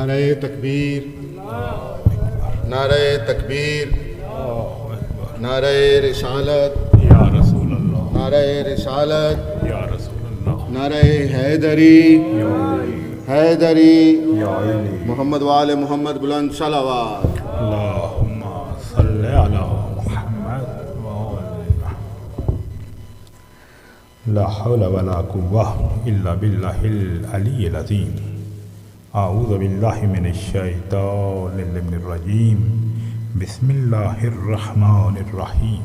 نعرہ تکبیر، نعرہ تکبیر، نعرہ رسالت یا رسول اللہ، نعرہ رسالت، یا رسول اللہ، نعرہ حیدری، یا علی، حیدری، یا علی، محمد وآل محمد بلند صلوات۔ اللہم صلی علی محمد وآل لا حول ولا قوة الا باللہ العلی العظیم۔ اعوذ باللہ من الشیطان الرجیم، بسم اللہ الرحمن الرحیم۔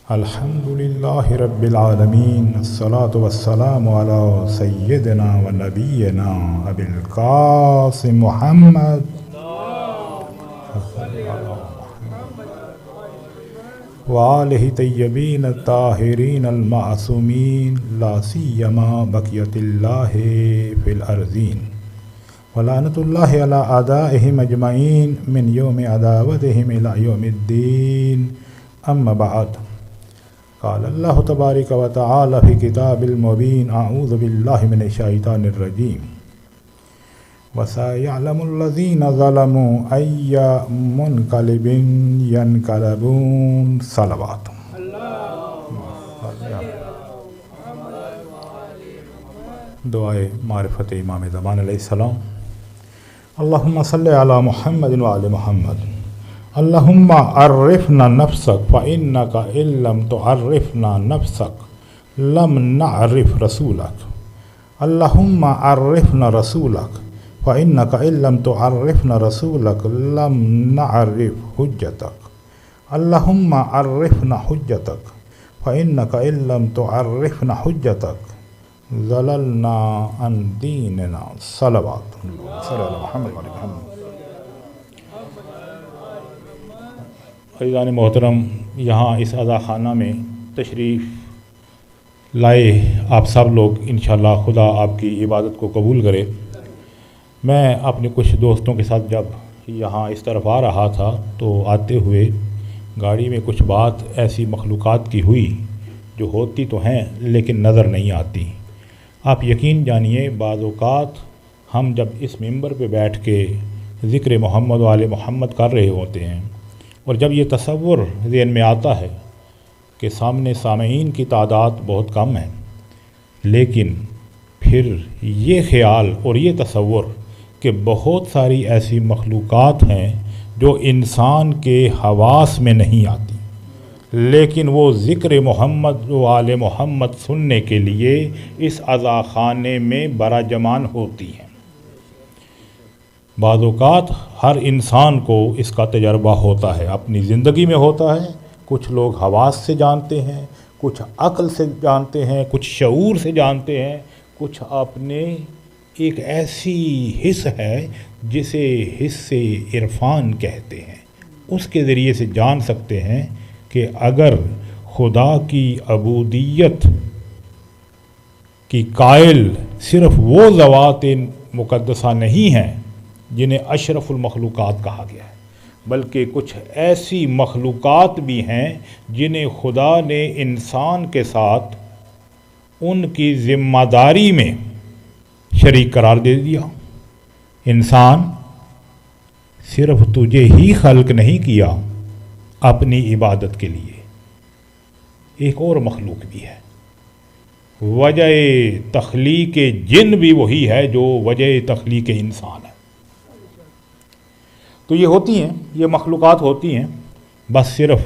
الحمد للہ رب العالمین، الصلاة والسلام علی سیدنا و نبینا ابی القاسم محمد وآلہ طیبین الطاہرین المعصومین، لا سیما بقیت اللہ فی الارضین، ولعنۃ اللہ علی اعدائہم اجمعین من یوم عداوتہم الی یوم الدین، اما بعد۔ قال اللہ تبارک و تعالی فی کتاب المبین، اعوذ باللہ من الشیطان الرجیم، وَسَيَعْلَمُ الَّذِينَ ظَلَمُوا أَيَّ مُنْقَلِبٍ يَنْقَلِبُونَ۔ صلوات۔ دعائے معرفت امام زمان علیہ السلام۔ اللہم صلی علی محمد وعلی محمد۔ اللہم عرفنا نفسک فإنک إن لم تعرفنا نفسک لم نعرف رسولک۔ اللہم عرفنا رسولک فإنک إن لم تعرفنا رسولک لم نعرف حجتک۔ اللہم عرفنا حجتک فإنک إن لم تعرفنا حجتک ضللنا عن دیننا۔ صلوات صلی اللہ محمد وعلی محمد۔ عزیزان محترم، یہاں اس عزا خانہ میں تشریف لائے آپ سب لوگ، انشاءاللہ خدا آپ کی عبادت کو قبول کرے۔ میں اپنے کچھ دوستوں کے ساتھ جب یہاں اس طرف آ رہا تھا تو آتے ہوئے گاڑی میں کچھ بات ایسی مخلوقات کی ہوئی جو ہوتی تو ہیں لیکن نظر نہیں آتی۔ آپ یقین جانیے، بعض اوقات ہم جب اس ممبر پہ بیٹھ کے ذکر محمد و آل محمد کر رہے ہوتے ہیں اور جب یہ تصور ذہن میں آتا ہے کہ سامنے سامعین کی تعداد بہت کم ہے، لیکن پھر یہ خیال اور یہ تصور کہ بہت ساری ایسی مخلوقات ہیں جو انسان کے حواس میں نہیں آتی، لیکن وہ ذکر محمد و آل محمد سننے کے لیے اس عزا خانے میں براجمان ہوتی ہیں۔ بعض اوقات ہر انسان کو اس کا تجربہ ہوتا ہے، اپنی زندگی میں ہوتا ہے۔ کچھ لوگ حواس سے جانتے ہیں، کچھ عقل سے جانتے ہیں، کچھ شعور سے جانتے ہیں، کچھ اپنے ایک ایسی حس ہے جسے حس عرفان کہتے ہیں، اس کے ذریعے سے جان سکتے ہیں کہ اگر خدا کی عبودیت کی قائل صرف وہ ذوات مقدسہ نہیں ہیں جنہیں اشرف المخلوقات کہا گیا ہے، بلکہ کچھ ایسی مخلوقات بھی ہیں جنہیں خدا نے انسان کے ساتھ ان کی ذمہ داری میں شریک قرار دے دیا۔ انسان صرف تجھے ہی خلق نہیں کیا اپنی عبادت کے لیے، ایک اور مخلوق بھی ہے۔ وجہ تخلیق جن بھی وہی ہے جو وجہ تخلیق انسان ہے۔ تو یہ ہوتی ہیں، یہ مخلوقات ہوتی ہیں، بس صرف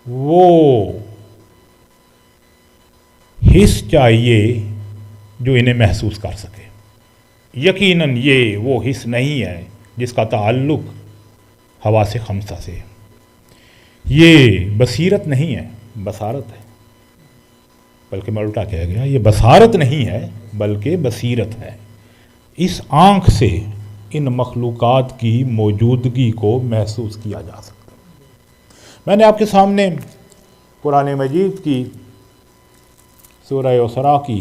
وہ حس چاہیے جو انہیں محسوس کر سکے۔ یقیناً یہ وہ حس نہیں ہے جس کا تعلق حواس خمسہ سے ہے۔ یہ بصیرت نہیں ہے، بصارت ہے، بلکہ میں الٹا کہہ گیا، یہ بصارت نہیں ہے بلکہ بصیرت ہے۔ اس آنکھ سے ان مخلوقات کی موجودگی کو محسوس کیا جا سکتا ہے۔ میں نے آپ کے سامنے قرآن مجید کی سورہ اسراء کی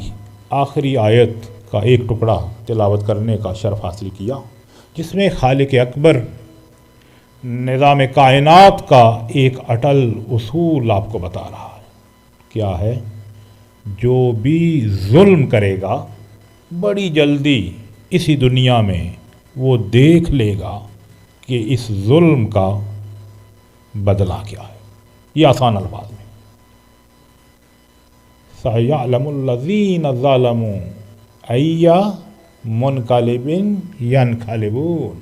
آخری آیت کا ایک ٹکڑا تلاوت کرنے کا شرف حاصل کیا، جس میں خالق اکبر نظام کائنات کا ایک اٹل اصول آپ کو بتا رہا ہے۔ کیا ہے؟ جو بھی ظلم کرے گا بڑی جلدی اسی دنیا میں وہ دیکھ لے گا کہ اس ظلم کا بدلہ کیا ہے. یہ آسان الفاظ میں. سَيَعْلَمُ الَّذِينَ ظَلَمُوا أَيَّ مُنْقَلِبٍ يَنْقَلِبُونَ.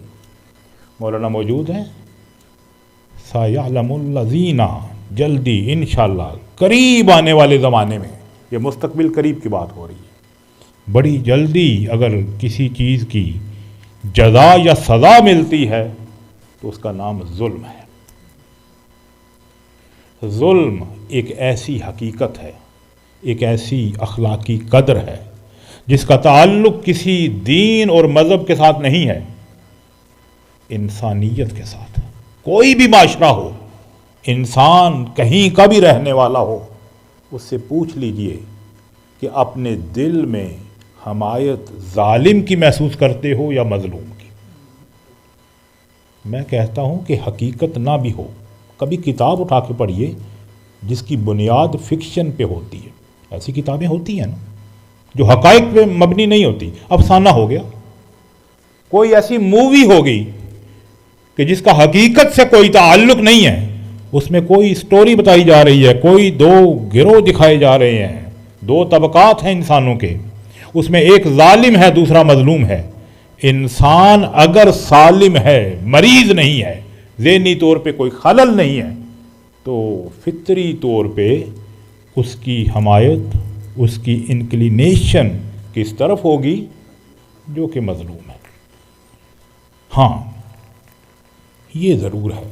مولانا موجود ہیں. سَيَعْلَمُ الَّذِينَ، جلدی انشاءاللہ قریب آنے والے زمانے میں، یہ مستقبل قریب کی بات ہو رہی ہے، بڑی جلدی اگر کسی چیز کی جزا یا سزا ملتی ہے تو اس کا نام ظلم ہے. ظلم ایک ایسی حقیقت ہے، ایک ایسی اخلاقی قدر ہے جس کا تعلق کسی دین اور مذہب کے ساتھ نہیں ہے، انسانیت کے ساتھ. کوئی بھی معاشرہ ہو، انسان کہیں کا بھی رہنے والا ہو، اس سے پوچھ لیجئے کہ اپنے دل میں حمایت ظالم کی محسوس کرتے ہو یا مظلوم کی. میں کہتا ہوں کہ حقیقت نہ بھی ہو، کبھی کتاب اٹھا کے پڑھیے جس کی بنیاد فکشن پہ ہوتی ہے. ایسی کتابیں ہوتی ہیں نا جو حقائق پہ مبنی نہیں ہوتی، افسانہ ہو گیا. کوئی ایسی مووی ہوگی کہ جس کا حقیقت سے کوئی تعلق نہیں ہے، اس میں کوئی سٹوری بتائی جا رہی ہے، کوئی دو گروہ دکھائے جا رہے ہیں، دو طبقات ہیں انسانوں کے، اس میں ایک ظالم ہے دوسرا مظلوم ہے. انسان اگر سالم ہے، مریض نہیں ہے، ذہنی طور پہ کوئی خلل نہیں ہے، تو فطری طور پہ اس کی حمایت، اس کی انکلینیشن کس طرف ہوگی؟ جو کہ مظلوم ہے. ہاں یہ ضرور ہے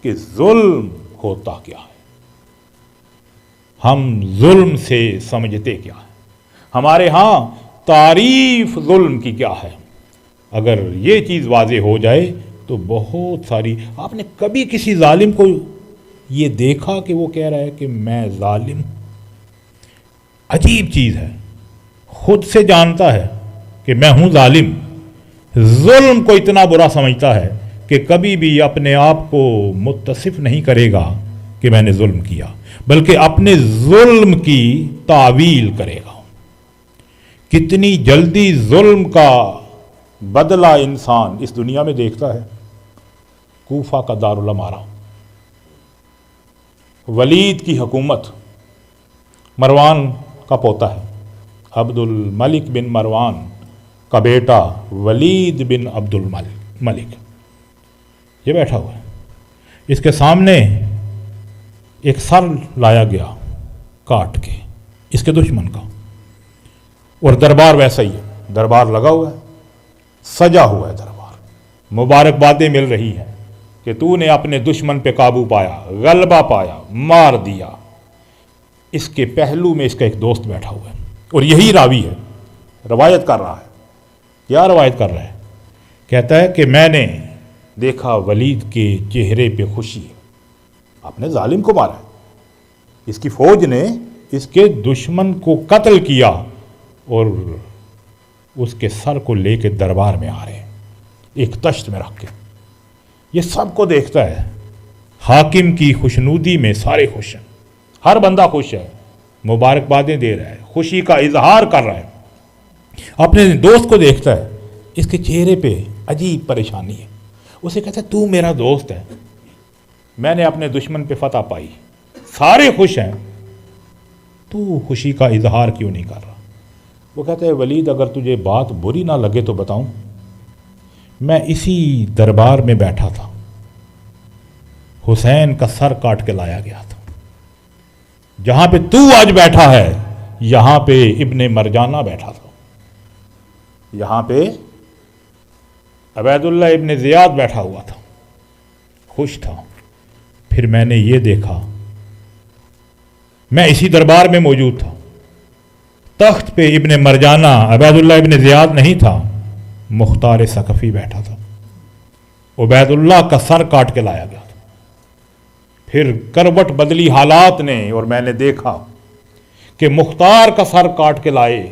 کہ ظلم ہوتا کیا ہے، ہم ظلم سے سمجھتے کیا ہے، ہمارے ہاں تعریف ظلم کی کیا ہے. اگر یہ چیز واضح ہو جائے تو بہت ساری. آپ نے کبھی کسی ظالم کو یہ دیکھا کہ وہ کہہ رہا ہے کہ میں ظالم ہوں؟ عجیب چیز ہے. خود سے جانتا ہے کہ میں ہوں ظالم، ظلم کو اتنا برا سمجھتا ہے کہ کبھی بھی اپنے آپ کو متصف نہیں کرے گا کہ میں نے ظلم کیا، بلکہ اپنے ظلم کی تعویل کرے گا. کتنی جلدی ظلم کا بدلہ انسان اس دنیا میں دیکھتا ہے. کوفہ کا دارالامارہ، ولید کی حکومت، مروان کا پوتا ہے، عبد الملک بن مروان کا بیٹا ولید بن عبد الملک، یہ بیٹھا ہوا ہے. اس کے سامنے ایک سر لایا گیا کاٹ کے اس کے دشمن کا، اور دربار ویسا ہی ہے، دربار لگا ہوا ہے، سجا ہوا ہے دربار، مبارکبادیں مل رہی ہیں کہ تو نے اپنے دشمن پہ قابو پایا، غلبہ پایا، مار دیا. اس کے پہلو میں اس کا ایک دوست بیٹھا ہوا ہے اور یہی راوی ہے، روایت کر رہا ہے. کیا روایت کر رہا ہے؟ کہتا ہے کہ میں نے دیکھا ولید کے چہرے پہ خوشی ہے، آپ نے ظالم کو مارا ہے. اس کی فوج نے اس کے دشمن کو قتل کیا اور اس کے سر کو لے کے دربار میں آ رہے ہیں ایک تشت میں رکھ کے. یہ سب کو دیکھتا ہے. حاکم کی خوشنودی میں سارے خوش ہیں، ہر بندہ خوش ہے، مبارکبادیں دے رہا ہے، خوشی کا اظہار کر رہا ہے. اپنے دوست کو دیکھتا ہے، اس کے چہرے پہ عجیب پریشانی ہے. اسے کہتا ہے تو میرا دوست ہے، میں نے اپنے دشمن پہ فتح پائی، سارے خوش ہیں، تو خوشی کا اظہار کیوں نہیں کر رہا؟ وہ کہتا ہے ولید اگر تجھے بات بری نہ لگے تو بتاؤں، میں اسی دربار میں بیٹھا تھا، حسین کا سر کاٹ کے لایا گیا تھا. جہاں پہ تو آج بیٹھا ہے یہاں پہ ابن مرجانہ بیٹھا تھا، یہاں پہ عبید اللہ ابن زیاد بیٹھا ہوا تھا، خوش تھا. پھر میں نے یہ دیکھا، میں اسی دربار میں موجود تھا، تخت پہ ابن مرجانہ عبید اللہ ابن زیاد نہیں تھا، مختار ثقفی بیٹھا تھا، عبید اللہ کا سر کاٹ کے لایا گیا تھا. پھر کروٹ بدلی حالات نے اور میں نے دیکھا کہ مختار کا سر کاٹ کے لائے.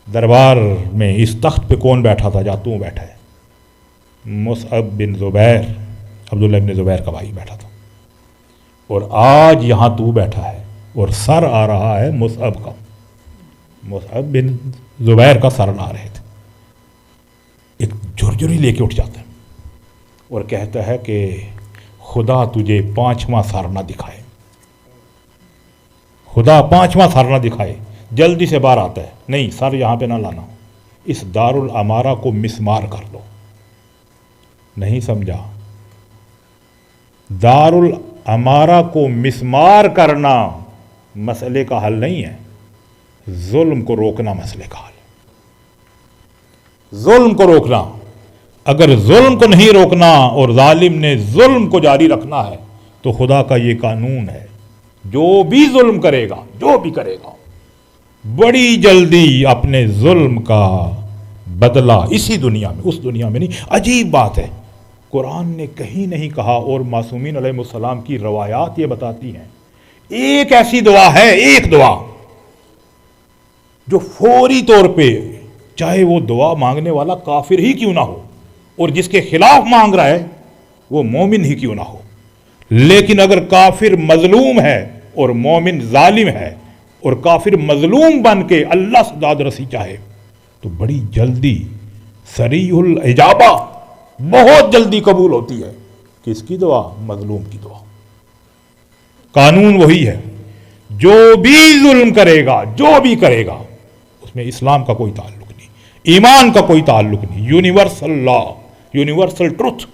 دربار میں اس تخت پہ کون بیٹھا تھا جہاں تو بیٹھا ہے؟ مصعب بن زبیر، عبداللہ بن زبیر کا بھائی بیٹھا تھا. اور آج یہاں تو بیٹھا ہے اور سر آ رہا ہے مصعب کا، مصعب بن زبیر کا سر لا رہے تھے. تجری لے کے اٹھ جاتا ہے اور کہتا ہے کہ خدا تجھے 5واں سر نہ دکھائے، خدا 5واں سر نہ دکھائے، جلدی سے باہر آتا ہے، نہیں سر یہاں پہ نہ لانا، اس دارالامارہ کو مسمار کر دو۔ نہیں سمجھا؟ دارالامارہ کو مسمار کرنا مسئلے کا حل نہیں ہے، ظلم کو روکنا مسئلے کا حل ہے۔ ظلم کو روکنا، اگر ظلم کو نہیں روکنا اور ظالم نے ظلم کو جاری رکھنا ہے تو خدا کا یہ قانون ہے، جو بھی ظلم کرے گا، جو بھی کرے گا، بڑی جلدی اپنے ظلم کا بدلہ اسی دنیا میں، اس دنیا میں نہیں۔ عجیب بات ہے، قرآن نے کہیں نہیں کہا، اور معصومین علیہ السلام کی روایات یہ بتاتی ہیں، ایک ایسی دعا ہے، ایک دعا جو فوری طور پہ، چاہے وہ دعا مانگنے والا کافر ہی کیوں نہ ہو اور جس کے خلاف مانگ رہا ہے وہ مومن ہی کیوں نہ ہو، لیکن اگر کافر مظلوم ہے اور مومن ظالم ہے اور کافر مظلوم بن کے اللہ سے داد رسی چاہے تو بڑی جلدی سریع الاجابہ، بہت جلدی قبول ہوتی ہے۔ کس کی دعا؟ مظلوم کی دعا۔ قانون وہی ہے، جو بھی ظلم کرے گا، جو بھی کرے گا، اس میں اسلام کا کوئی تعلق نہیں، ایمان کا کوئی تعلق نہیں، یونیورسل لا، یونیورسل ٹروتھ،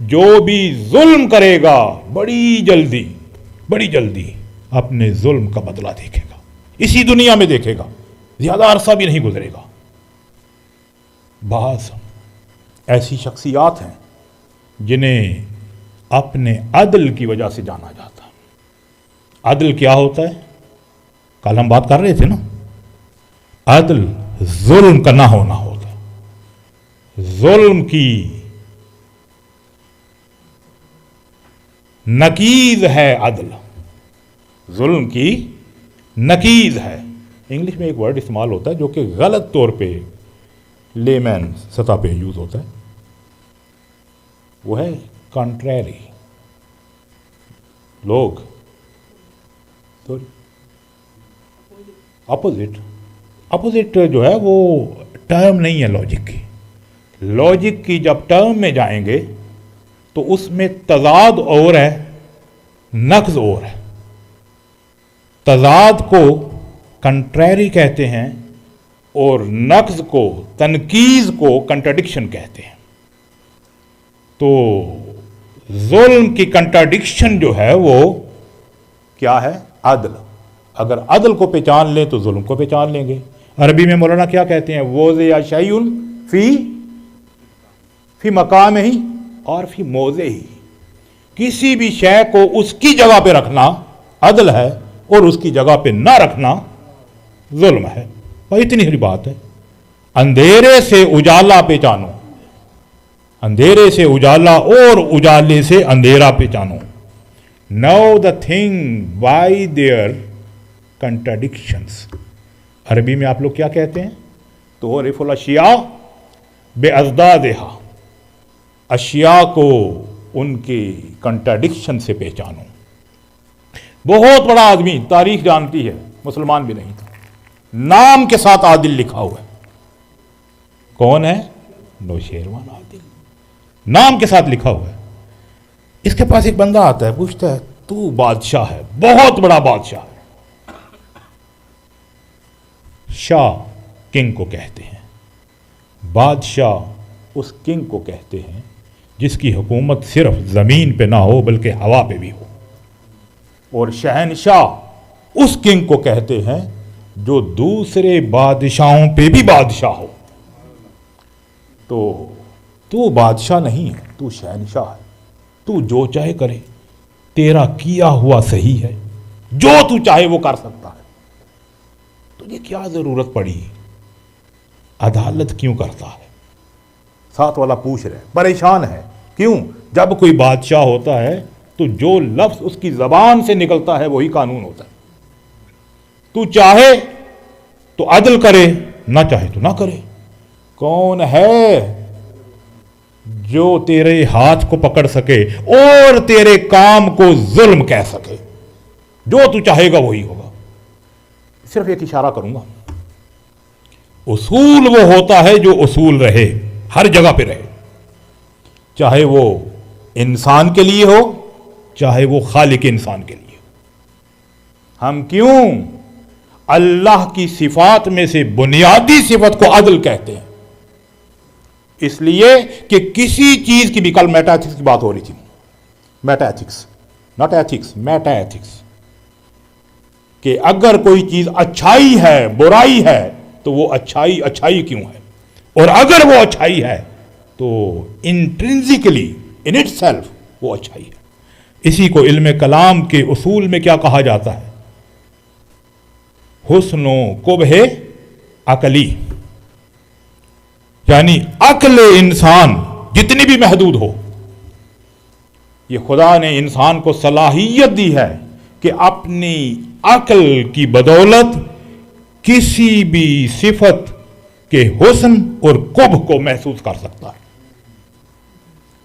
جو بھی ظلم کرے گا بڑی جلدی اپنے ظلم کا بدلہ دیکھے گا، اسی دنیا میں دیکھے گا، زیادہ عرصہ بھی نہیں گزرے گا۔ بعض ایسی شخصیات ہیں جنہیں اپنے عدل کی وجہ سے جانا جاتا ہے۔ عدل کیا ہوتا ہے؟ کل ہم بات کر رہے تھے نا، عدل ظلم کا نہ ہونا ہوتا ہے، ظلم کی نقیض ہے عدل، ظلم کی نقیض ہے۔ انگلش میں ایک ورڈ استعمال ہوتا ہے جو کہ غلط طور پہ لے مین سطح پہ یوز ہوتا ہے، وہ ہے کنٹریری۔ لوگ اپوزٹ جو ہے وہ ٹرم نہیں ہے لاجک کی۔ لاجک کی جب ٹرم میں جائیں گے تو اس میں تضاد اور ہے، نقض اور ہے۔ تضاد کو کنٹریری کہتے ہیں اور نقض کو، تنقیض کو کنٹراڈکشن کہتے ہیں۔ تو ظلم کی کنٹراڈکشن جو ہے وہ کیا ہے؟ عدل۔ اگر عدل کو پہچان لیں تو ظلم کو پہچان لیں گے۔ عربی میں مولانا کیا کہتے ہیں؟ وضع شیء فی مقام ہی اور فی موضع ہی، کسی بھی شے کو اس کی جگہ پہ رکھنا عدل ہے اور اس کی جگہ پہ نہ رکھنا ظلم ہے۔ اور اتنی ہی بات ہے، اندھیرے سے اجالا پہچانو، اندھیرے سے اجالا اور اجالے سے اندھیرا پہچانو۔ Know the thing by their contradictions۔ عربی میں آپ لوگ کیا کہتے ہیں؟ تعرف الاشیاء باضدادہا، اشیاء کو ان کی کنٹراڈکشن سے پہچانو۔ بہت بڑا آدمی، تاریخ جانتی ہے، مسلمان بھی نہیں تھا، نام کے ساتھ عادل لکھا ہوا ہے۔ کون ہے؟ نوشیروان عادل، نام کے ساتھ لکھا ہوا ہے۔ اس کے پاس ایک بندہ آتا ہے، پوچھتا ہے تو بادشاہ ہے، بہت بڑا بادشاہ ہے۔ شاہ کنگ کو کہتے ہیں، بادشاہ اس کنگ کو کہتے ہیں جس کی حکومت صرف زمین پہ نہ ہو بلکہ ہوا پہ بھی ہو، اور شہنشاہ اس کنگ کو کہتے ہیں جو دوسرے بادشاہوں پہ بھی بادشاہ ہو۔ تو بادشاہ نہیں ہے، تو شہنشاہ ہے، تو جو چاہے کرے، تیرا کیا ہوا صحیح ہے، جو تو چاہے وہ کر سکتا ہے، تجھے کیا ضرورت پڑی؟ عدالت کیوں کرتا ہے؟ ساتھ والا پوچھ رہے، پریشان ہے، کیوں؟ جب کوئی بادشاہ ہوتا ہے تو جو لفظ اس کی زبان سے نکلتا ہے وہی قانون ہوتا ہے۔ تو چاہے تو عدل کرے، نہ چاہے تو نہ کرے۔ کون ہے جو تیرے ہاتھ کو پکڑ سکے اور تیرے کام کو ظلم کہہ سکے؟ جو تو چاہے گا وہی ہوگا۔ صرف ایک اشارہ کروں گا، اصول وہ ہوتا ہے جو اصول رہے، ہر جگہ پہ رہے، چاہے وہ انسان کے لیے ہو چاہے وہ خالق انسان کے لیے ہو۔ ہم کیوں اللہ کی صفات میں سے بنیادی صفت کو عدل کہتے ہیں؟ اس لیے کہ کسی چیز کی بھی، کل میٹا ایتھکس کی بات ہو رہی تھی، meta ethics not ethics, meta ethics, کہ اگر کوئی چیز اچھائی ہے برائی ہے تو وہ اچھائی اچھائی کیوں ہے، اور اگر وہ اچھائی ہے تو انٹرنسکلی ان اٹ سیلف وہ اچھائی ہے۔ اسی کو علم کلام کے اصول میں کیا کہا جاتا ہے؟ حسن و قبح عقلی، یعنی عقل انسان جتنی بھی محدود ہو، یہ خدا نے انسان کو صلاحیت دی ہے کہ اپنی عقل کی بدولت کسی بھی صفت کے حسن اور قبح کو محسوس کر سکتا ہے،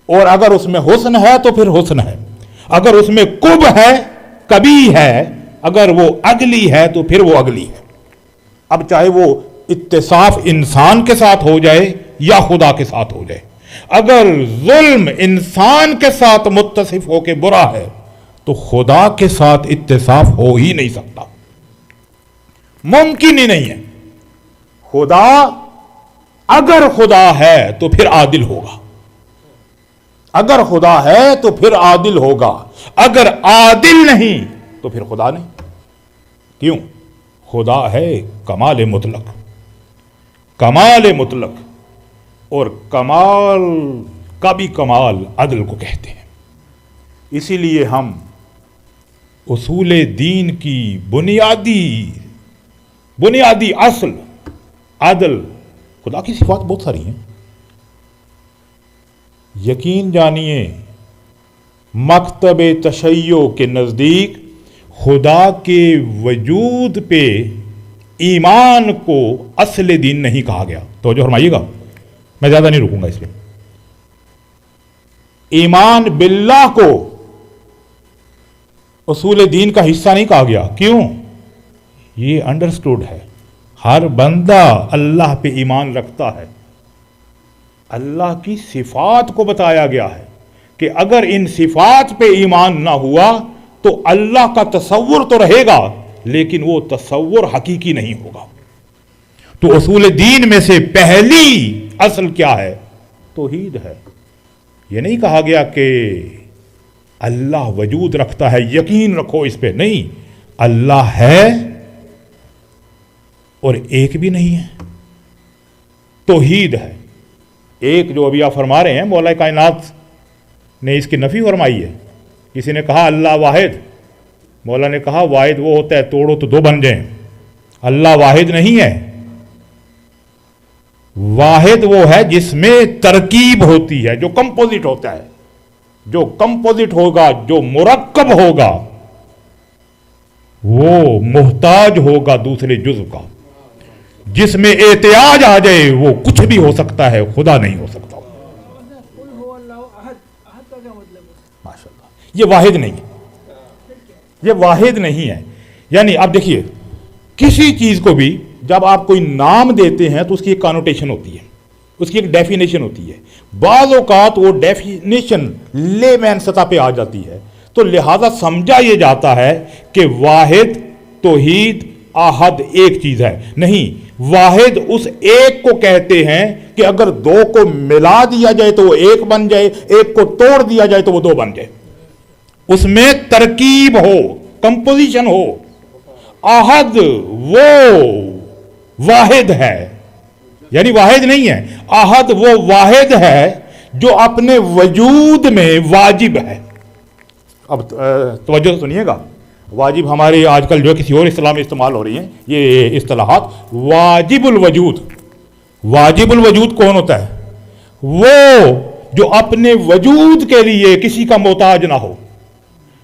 اور اگر اس میں حسن ہے تو پھر حسن ہے، اگر اس میں قبح ہے، کبھی ہے، اگر وہ اگلی ہے تو پھر وہ اگلی ہے۔ اب چاہے وہ اتصاف انسان کے ساتھ ہو جائے یا خدا کے ساتھ ہو جائے، اگر ظلم انسان کے ساتھ متصف ہو کے برا ہے تو خدا کے ساتھ اتصاف ہو ہی نہیں سکتا، ممکن ہی نہیں ہے۔ خدا اگر خدا ہے تو پھر عادل ہوگا، اگر خدا ہے تو پھر عادل ہوگا، اگر عادل نہیں تو پھر خدا نہیں۔ کیوں؟ خدا ہے کمال مطلق، کمال مطلق، اور کمال کا بھی کمال عدل کو کہتے ہیں۔ اسی لیے ہم اصول دین کی بنیادی اصل عدل، خدا کی صفات بہت ساری ہیں، یقین جانیے مکتب تشیع کے نزدیک خدا کے وجود پہ ایمان کو اصل دین نہیں کہا گیا۔ توجہ فرمائیے گا، میں زیادہ نہیں رکوں گا اس پہ۔ ایمان باللہ کو اصول دین کا حصہ نہیں کہا گیا، کیوں؟ یہ انڈرسٹوڈ ہے، ہر بندہ اللہ پہ ایمان رکھتا ہے، اللہ کی صفات کو بتایا گیا ہے کہ اگر ان صفات پہ ایمان نہ ہوا تو اللہ کا تصور تو رہے گا لیکن وہ تصور حقیقی نہیں ہوگا۔ تو اصول دین میں سے پہلی اصل کیا ہے؟ توحید ہے۔ یہ نہیں کہا گیا کہ اللہ وجود رکھتا ہے یقین رکھو اس پہ، نہیں، اللہ ہے اور ایک بھی نہیں ہے، توحید ہے۔ ایک جو ابھی آپ فرما رہے ہیں مولا کائنات نے اس کی نفی فرمائی ہے۔ کسی نے کہا اللہ واحد، مولا نے کہا واحد وہ ہوتا ہے توڑو تو دو بن جائیں، اللہ واحد نہیں ہے۔ واحد وہ ہے جس میں ترکیب ہوتی ہے، جو کمپوزٹ ہوتا ہے، جو کمپوزٹ ہوگا، جو مرکب ہوگا، وہ محتاج ہوگا دوسرے جزو کا۔ جس میں احتیاج آ جائے وہ کچھ بھی ہو سکتا ہے، خدا نہیں ہو سکتا۔ ماشاء اللہ، یہ واحد نہیں ہے، یہ واحد نہیں ہے۔ یعنی آپ دیکھیے کسی چیز کو بھی جب آپ کوئی نام دیتے ہیں تو اس کی ایک کانوٹیشن ہوتی ہے، اس کی ایک ڈیفینیشن ہوتی ہے۔ بعض اوقات وہ ڈیفینیشن لے مین سطح پہ آ جاتی ہے، تو لہذا سمجھا یہ جاتا ہے کہ واحد، توحید، احد ایک چیز ہے۔ نہیں، واحد اس ایک کو کہتے ہیں کہ اگر دو کو ملا دیا جائے تو وہ ایک بن جائے، ایک کو توڑ دیا جائے تو وہ دو بن جائے، اس میں ترکیب ہو، کمپوزیشن ہو۔ احد وہ واحد ہے، یعنی واحد نہیں ہے، احد وہ واحد ہے جو اپنے وجود میں واجب ہے۔ اب توجہ سنیے گا، واجب ہمارے آج کل جو کسی اور اصطلاح میں استعمال ہو رہی ہیں یہ اصطلاحات۔ واجب الوجود، واجب الوجود کون ہوتا ہے؟ وہ جو اپنے وجود کے لیے کسی کا محتاج نہ ہو،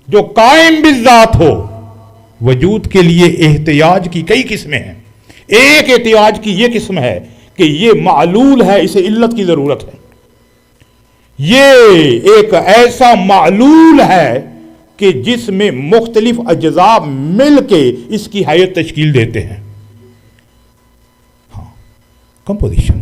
جو قائم بالذات ہو۔ وجود کے لیے احتیاج کی کئی قسمیں ہیں۔ ایک احتیاج کی یہ قسم ہے کہ یہ معلول ہے، اسے علت کی ضرورت ہے۔ یہ ایک ایسا معلول ہے کہ جس میں مختلف اجزاء مل کے اس کی حیت تشکیل دیتے ہیں۔ ہاں، کمپوزیشن۔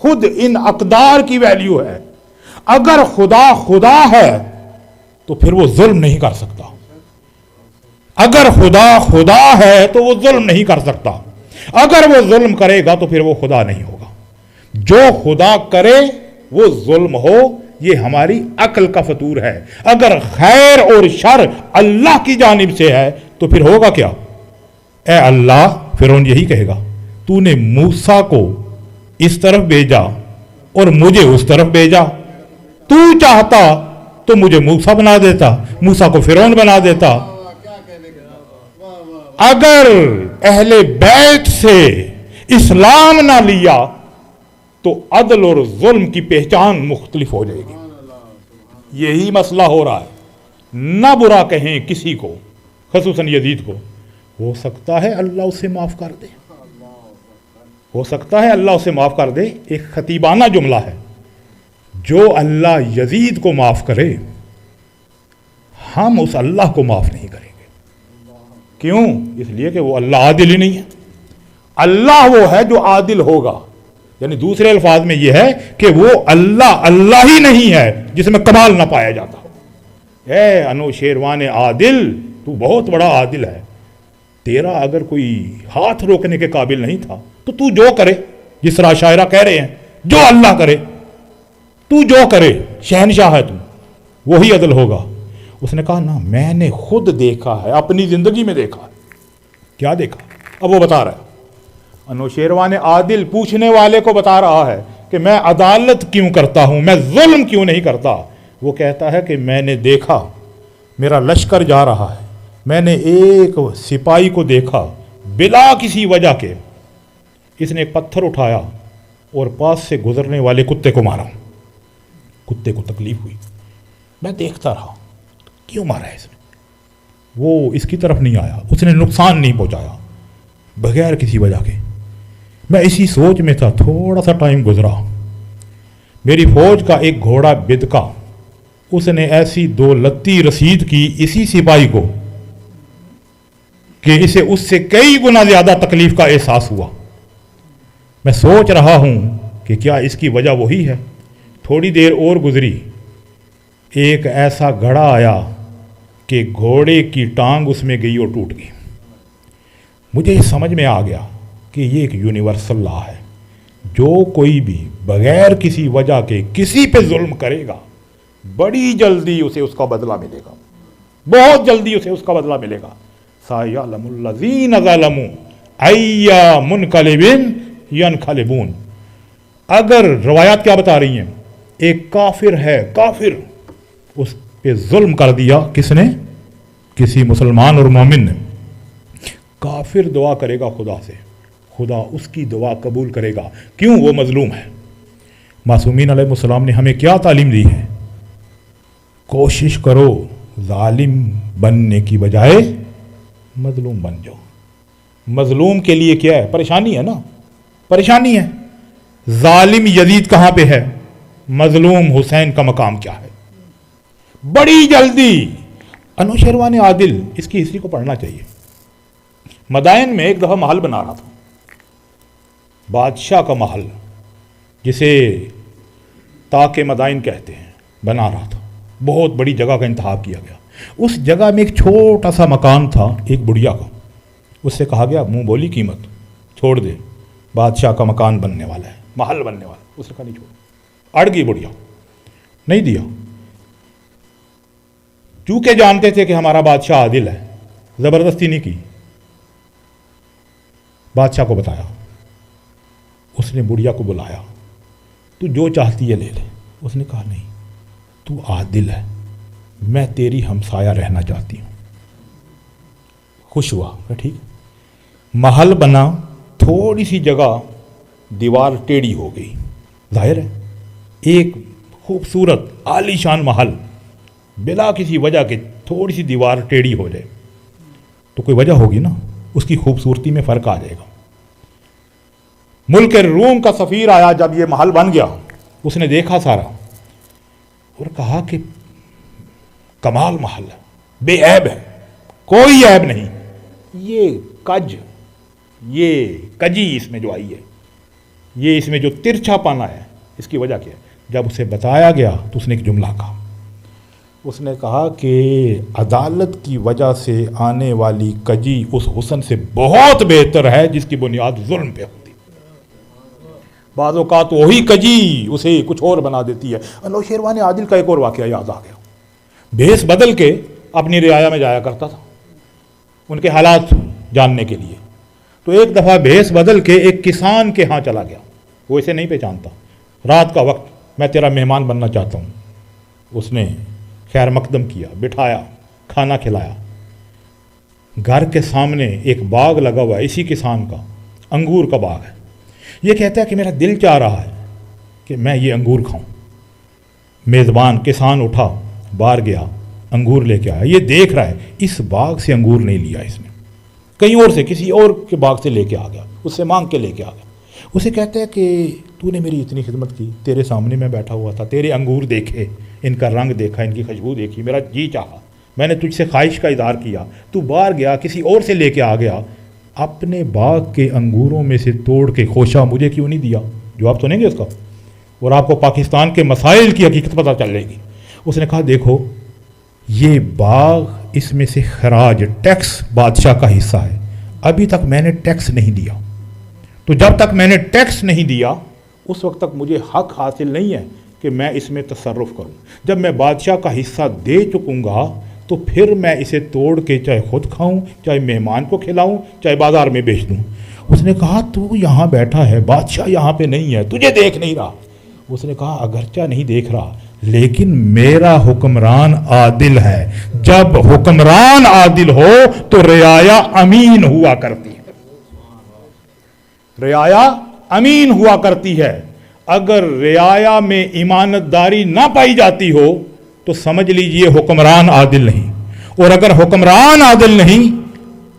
خود ان اقدار کی ویلیو ہے. اگر خدا ہے تو پھر وہ ظلم نہیں کر سکتا. اگر خدا ہے تو وہ ظلم نہیں کر سکتا. اگر وہ ظلم کرے گا تو پھر وہ خدا نہیں ہوگا. جو خدا کرے وہ ظلم ہو، یہ ہماری عقل کا فطور ہے. اگر خیر اور شر اللہ کی جانب سے ہے تو پھر ہوگا کیا؟ اے اللہ، فرعون یہی کہے گا، تو نے موسیٰ کو اس طرف بھیجا اور مجھے اس طرف بھیجا. تو چاہتا تو مجھے موسیٰ بنا دیتا، موسیٰ کو فرعون بنا دیتا. اگر اہل بیت سے اسلام نہ لیا تو عدل اور ظلم کی پہچان مختلف ہو جائے گی. یہی مسئلہ ہو رہا ہے. نہ برا کہیں کسی کو، خصوصاً یزید کو. ہو سکتا ہے اللہ اسے معاف کر دے، ہو سکتا ہے اللہ اسے معاف کر دے. ایک خطیبانہ جملہ ہے، جو اللہ یزید کو معاف کرے ہم اس اللہ کو معاف نہیں کریں گے. کیوں؟ اس لیے کہ وہ اللہ عادل ہی نہیں ہے. اللہ وہ ہے جو عادل ہوگا. یعنی دوسرے الفاظ میں یہ ہے کہ وہ اللہ ہی نہیں ہے جس میں کمال نہ پایا جاتا. اے انوشیروان عادل، تو بہت بڑا عادل ہے. تیرا اگر کوئی ہاتھ روکنے کے قابل نہیں تھا تو جو کرے، جس طرح شاعرہ کہہ رہے ہیں، جو اللہ کرے، تو جو کرے، شہنشاہ ہے تو، وہی عدل ہوگا. اس نے کہا نا، میں نے خود دیکھا ہے، اپنی زندگی میں دیکھا ہے. کیا دیکھا؟ اب وہ بتا رہا ہے. انوشیروان عادل پوچھنے والے کو بتا رہا ہے کہ میں عدالت کیوں کرتا ہوں، میں ظلم کیوں نہیں کرتا. وہ کہتا ہے کہ میں نے دیکھا، میرا لشکر جا رہا ہے، میں نے ایک سپاہی کو دیکھا بلا کسی وجہ کے، اس نے ایک پتھر اٹھایا اور پاس سے گزرنے والے کتے کو مارا. کتے کو تکلیف ہوئی، میں دیکھتا رہا کیوں مارا ہے اس نے. وہ اس کی طرف نہیں آیا، اس نے نقصان نہیں پہنچایا بغیر کسی وجہ کے. میں اسی سوچ میں تھا. تھوڑا سا ٹائم گزرا، میری فوج کا ایک گھوڑا بدکا، اس نے ایسی دو لتی رسید کی اسی سپاہی کو کہ اسے اس سے کئی گنا زیادہ تکلیف کا احساس ہوا. میں سوچ رہا ہوں کہ کیا اس کی وجہ وہی ہے. تھوڑی دیر اور گزری، ایک ایسا گھڑا آیا کہ گھوڑے کی ٹانگ اس میں گئی اور ٹوٹ گئی. مجھے یہ سمجھ میں آ گیا کہ یہ ایک یونیورسل لا ہے. جو کوئی بھی بغیر کسی وجہ کے کسی پہ ظلم کرے گا، بڑی جلدی اسے اس کا بدلہ ملے گا، بہت جلدی اسے اس کا بدلہ ملے گا. سَيَعْلَمُ الَّذِينَ ظَلَمُوا أَيَّ مُنْقَلِبٍ يَنْقَلِبُونَ. اگر روایات کیا بتا رہی ہیں، ایک کافر ہے، کافر، اس پہ ظلم کر دیا کس نے؟ کسی مسلمان اور مومن نے. کافر دعا کرے گا خدا سے، خدا اس کی دعا قبول کرے گا. کیوں؟ وہ مظلوم ہے. معصومین علیہ السلام نے ہمیں کیا تعلیم دی ہے؟ کوشش کرو ظالم بننے کی بجائے مظلوم بن جاؤ. مظلوم کے لیے کیا ہے؟ پریشانی ہے نا، پریشانی ہے. ظالم یزید کہاں پہ ہے؟ مظلوم حسین کا مقام کیا ہے؟ بڑی جلدی. انوشیروان عادل، اس کی ہسٹری کو پڑھنا چاہیے. مدائن میں ایک دفعہ محل بنا رہا تھا، بادشاہ کا محل، جسے تاک مدائن کہتے ہیں، بنا رہا تھا. بہت بڑی جگہ کا انتخاب کیا گیا. اس جگہ میں ایک چھوٹا سا مکان تھا ایک بڑھیا کا. اس سے کہا گیا منہ بولی قیمت چھوڑ دے، بادشاہ کا مکان بننے والا ہے، محل بننے والا ہے. اس نے کہا نہیں چھوڑ. اڑ گئی بڑھیا، نہیں دیا. چونکہ جانتے تھے کہ ہمارا بادشاہ عادل ہے، زبردستی نہیں کی. بادشاہ کو بتایا، اس نے بڑھیا کو بلایا، تو جو چاہتی ہے لے لے. اس نے کہا نہیں، تو عادل ہے، میں تیری ہمسایہ رہنا چاہتی ہوں. خوش ہوا کہ ٹھیک. محل بنا، تھوڑی سی جگہ دیوار ٹیڑھی ہو گئی. ظاہر ہے ایک خوبصورت عالی شان محل بلا کسی وجہ کے تھوڑی سی دیوار ٹیڑھی ہو جائے تو کوئی وجہ ہوگی نا، اس کی خوبصورتی میں فرق آ جائے گا. ملک روم کا سفیر آیا جب یہ محل بن گیا، اس نے دیکھا سارا اور کہا کہ کمال محل ہے، بے عیب ہے، کوئی عیب نہیں. یہ کجی اس میں جو آئی ہے، یہ اس میں جو ترچھا پانا ہے اس کی وجہ کیا ہے؟ جب اسے بتایا گیا تو اس نے ایک جملہ کہا، اس نے کہا کہ عدالت کی وجہ سے آنے والی کجی اس حسن سے بہت بہتر ہے جس کی بنیاد ظلم پہ ہوتی ہے۔ بعض اوقات وہی کجی اسے کچھ اور بنا دیتی ہے۔ انوشیروان عادل کا ایک اور واقعہ یاد آ گیا، بھیس بدل کے اپنی رعایا میں جایا کرتا تھا ان کے حالات جاننے کے لیے، تو ایک دفعہ بھیس بدل کے ایک کسان کے ہاں چلا گیا، وہ اسے نہیں پہچانتا، رات کا وقت، میں تیرا مہمان بننا چاہتا ہوں۔ اس نے خیر مقدم کیا، بٹھایا، کھانا کھلایا۔ گھر کے سامنے ایک باغ لگا ہوا ہے اسی کسان کا، انگور کا باغ ہے۔ یہ کہتا ہے کہ میرا دل چاہ رہا ہے کہ میں یہ انگور کھاؤں۔ میزبان کسان اٹھا، باہر گیا، انگور لے کے آیا۔ یہ دیکھ رہا ہے اس باغ سے انگور نہیں لیا اس نے، کہیں اور سے کسی اور کے باغ سے لے کے آ گیا، اس سے مانگ کے لے کے آ گیا۔ اسے کہتا ہے کہ تو نے میری اتنی خدمت کی، تیرے سامنے میں بیٹھا ہوا تھا، تیرے انگور دیکھے، ان کا رنگ دیکھا، ان کی خوشبو دیکھی، میرا جی چاہا، میں نے تجھ سے خواہش کا اظہار کیا، تو باہر گیا کسی اور سے لے کے آ گیا، اپنے باغ کے انگوروں میں سے توڑ کے خوشا مجھے کیوں نہیں دیا؟ جواب سنیں گے اس کا، اور آپ کو پاکستان کے مسائل کی حقیقت پتہ چل جائے گی۔ اس نے کہا دیکھو یہ باغ، اس میں سے خراج ٹیکس بادشاہ کا حصہ ہے، ابھی تک میں نے ٹیکس نہیں دیا، تو جب تک میں نے ٹیکس نہیں دیا اس وقت تک مجھے حق حاصل نہیں ہے کہ میں اس میں تصرف کروں۔ جب میں بادشاہ کا حصہ دے چکوں گا تو پھر میں اسے توڑ کے چاہے خود کھاؤں، چاہے مہمان کو کھلاؤں، چاہے بازار میں بیچ دوں۔ اس نے کہا تو یہاں بیٹھا ہے، بادشاہ یہاں پہ نہیں ہے، تجھے دیکھ نہیں رہا۔ اس نے کہا اگرچہ نہیں دیکھ رہا لیکن میرا حکمران عادل ہے، جب حکمران عادل ہو تو رعایا امین ہوا کرتی ہے، رعایا امین ہوا کرتی ہے۔ اگر رعایا میں امانت داری نہ پائی جاتی ہو تو سمجھ لیجئے حکمران عادل نہیں، اور اگر حکمران عادل نہیں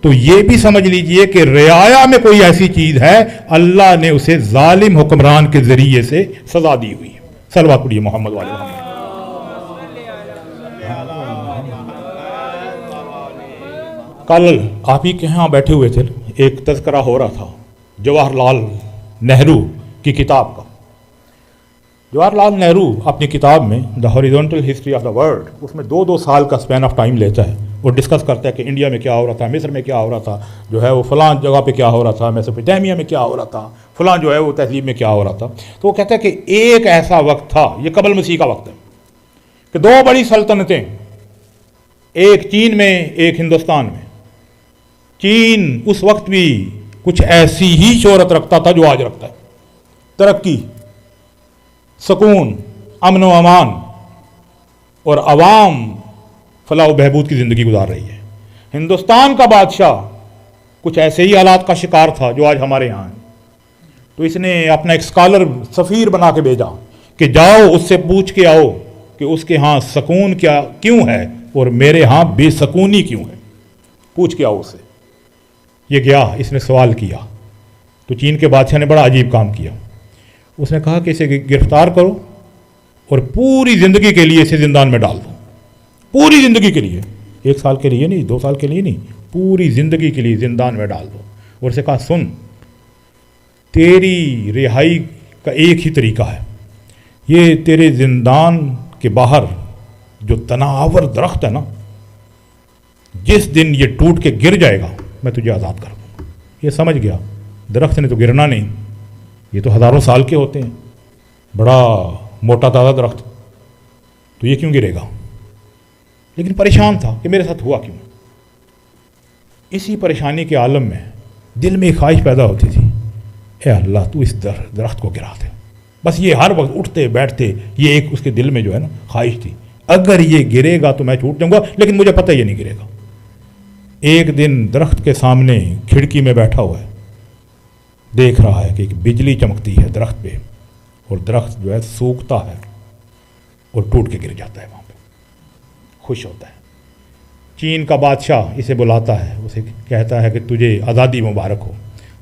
تو یہ بھی سمجھ لیجئے کہ رعایا میں کوئی ایسی چیز ہے اللہ نے اسے ظالم حکمران کے ذریعے سے سزا دی ہوئی ہے۔ صلوات پڑھیے محمد والے محمد۔ کل آپ ہی کے ہاں بیٹھے ہوئے تھے، ایک تذکرہ ہو رہا تھا جواہر لال نہرو کی کتاب کا۔ جواہر لال نہرو اپنی کتاب میں the horizontal history of the world, اس میں 2 سال کا اسپین آف ٹائم لیتا ہے اور ڈسکس کرتا ہے کہ انڈیا میں کیا ہو رہا تھا، مصر میں کیا ہو رہا تھا، جو ہے وہ فلاں جگہ پہ کیا ہو رہا تھا، میسوپوٹیمیا میں کیا ہو رہا تھا، فلاں جو ہے وہ تہذیب میں کیا ہو رہا تھا۔ تو وہ کہتا ہے کہ ایک ایسا وقت تھا، یہ قبل مسیح کا وقت ہے، کہ 2 بڑی سلطنتیں، ایک چین میں ایک ہندوستان میں۔ چین اس وقت بھی کچھ ایسی ہی شہرت رکھتا تھا جو آج رکھتا ہے، ترقی، سکون، امن و امان، اور عوام فلاح و بہبود کی زندگی گزار رہی ہے۔ ہندوستان کا بادشاہ کچھ ایسے ہی حالات کا شکار تھا جو آج ہمارے یہاں ہیں۔ تو اس نے اپنا ایک اسکالر سفیر بنا کے بھیجا کہ جاؤ اس سے پوچھ کے آؤ کہ اس کے ہاں سکون کیوں ہے اور میرے ہاں بے سکونی کیوں ہے، پوچھ کے آؤ اس سے۔ یہ گیا، اس نے سوال کیا تو چین کے بادشاہ نے بڑا عجیب کام کیا۔ اس نے کہا کہ اسے گرفتار کرو اور پوری زندگی کے لیے اسے زندان میں ڈال دو، پوری زندگی کے لیے، 1 سال کے لیے نہیں، 2 سال کے لیے نہیں، پوری زندگی کے لیے زندان میں ڈال دو۔ اور اسے کہا سن، تیری رہائی کا ایک ہی طریقہ ہے، یہ تیرے زندان کے باہر جو تناور درخت ہے نا، جس دن یہ ٹوٹ کے گر جائے گا میں تجھے آزاد کر دوں۔ یہ سمجھ گیا درخت نے تو گرنا نہیں، یہ تو ہزاروں سال کے ہوتے ہیں، بڑا موٹا تازہ درخت، تو یہ کیوں گرے گا؟ لیکن پریشان تھا کہ میرے ساتھ ہوا کیوں۔ اسی پریشانی کے عالم میں دل میں ایک خواہش پیدا ہوتی تھی، اے اللہ تو اس درخت کو گرا دے۔ بس یہ ہر وقت اٹھتے بیٹھتے یہ ایک اس کے دل میں جو ہے نا خواہش تھی، اگر یہ گرے گا تو میں چھوٹ جاؤں گا، لیکن مجھے پتہ یہ نہیں گرے گا۔ ایک دن درخت کے سامنے کھڑکی میں بیٹھا ہوا ہے، دیکھ رہا ہے کہ ایک بجلی چمکتی ہے درخت پہ، اور درخت جو ہے سوکھتا ہے اور ٹوٹ کے گر جاتا ہے وہاں پہ، خوش ہوتا ہے۔ چین کا بادشاہ اسے بلاتا ہے، اسے کہتا ہے کہ تجھے آزادی مبارک ہو،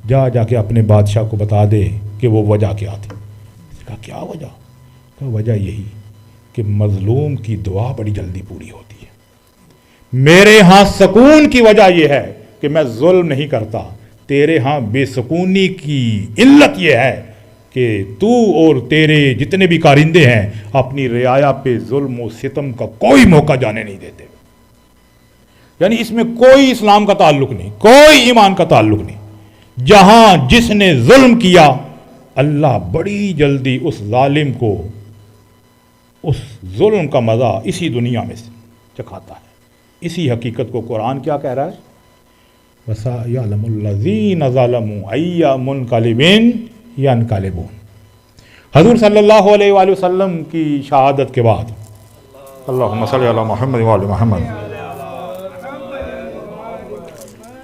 جا کے اپنے بادشاہ کو بتا دے کہ وہ وجہ کیا تھی۔ اس نے کہا کیا وجہ؟ کہا وجہ یہی کہ مظلوم کی دعا بڑی جلدی پوری ہوتی ہے، میرے ہاں سکون کی وجہ یہ ہے کہ میں ظلم نہیں کرتا، تیرے ہاں بے سکونی کی علت یہ ہے کہ تو اور تیرے جتنے بھی کارندے ہیں اپنی رعایا پہ ظلم و ستم کا کوئی موقع جانے نہیں دیتے. یعنی اس میں کوئی اسلام کا تعلق نہیں, کوئی ایمان کا تعلق نہیں. جہاں جس نے ظلم کیا اللہ بڑی جلدی اس ظالم کو اس ظلم کا مزہ اسی دنیا میں چکھاتا ہے. اسی حقیقت کو قرآن کیا کہہ رہا ہے؟ وَسَيَعْلَمُ الَّذِينَ ظَلَمُوا أَيَّ مُنْقَلِبٍ يَنْقَلِبُونَ. حضور صلی اللہ علیہ وآلہ وسلم کی شہادت کے بعد اللہم صلی علی محمد وآل محمد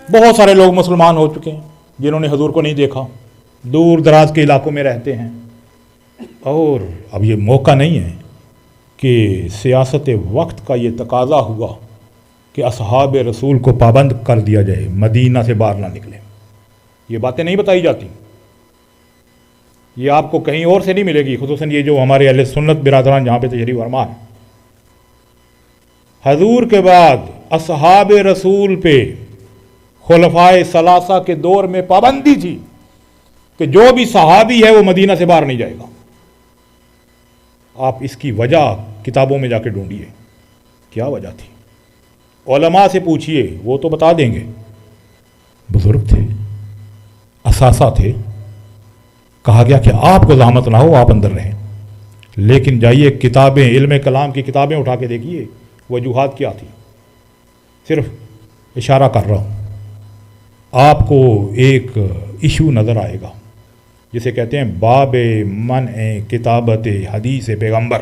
بہت سارے لوگ مسلمان ہو چکے ہیں جنہوں نے حضور کو نہیں دیکھا, دور دراز کے علاقوں میں رہتے ہیں. اور اب یہ موقع نہیں ہے کہ سیاست وقت کا یہ تقاضا ہوا کہ اصحاب رسول کو پابند کر دیا جائے, مدینہ سے باہر نہ نکلیں. یہ باتیں نہیں بتائی جاتی, یہ آپ کو کہیں اور سے نہیں ملے گی, خصوصاً یہ جو ہمارے اہل سنت برادران جہاں پہ تشریف فرما ہے. حضور کے بعد اصحاب رسول پہ خلفائے ثلاثہ کے دور میں پابندی تھی کہ جو بھی صحابی ہے وہ مدینہ سے باہر نہیں جائے گا. آپ اس کی وجہ کتابوں میں جا کے ڈھونڈیے, کیا وجہ تھی. علماء سے پوچھئے, وہ تو بتا دیں گے. بزرگ تھے, اثاثہ تھے, کہا گیا کہ آپ کو زحمت نہ ہو, آپ اندر رہیں. لیکن جائیے کتابیں, علم کلام کی کتابیں اٹھا کے دیکھیے وجوہات کیا تھی. صرف اشارہ کر رہا ہوں, آپ کو ایک ایشو نظر آئے گا جسے کہتے ہیں باب منع کتابت حدیث پیغمبر.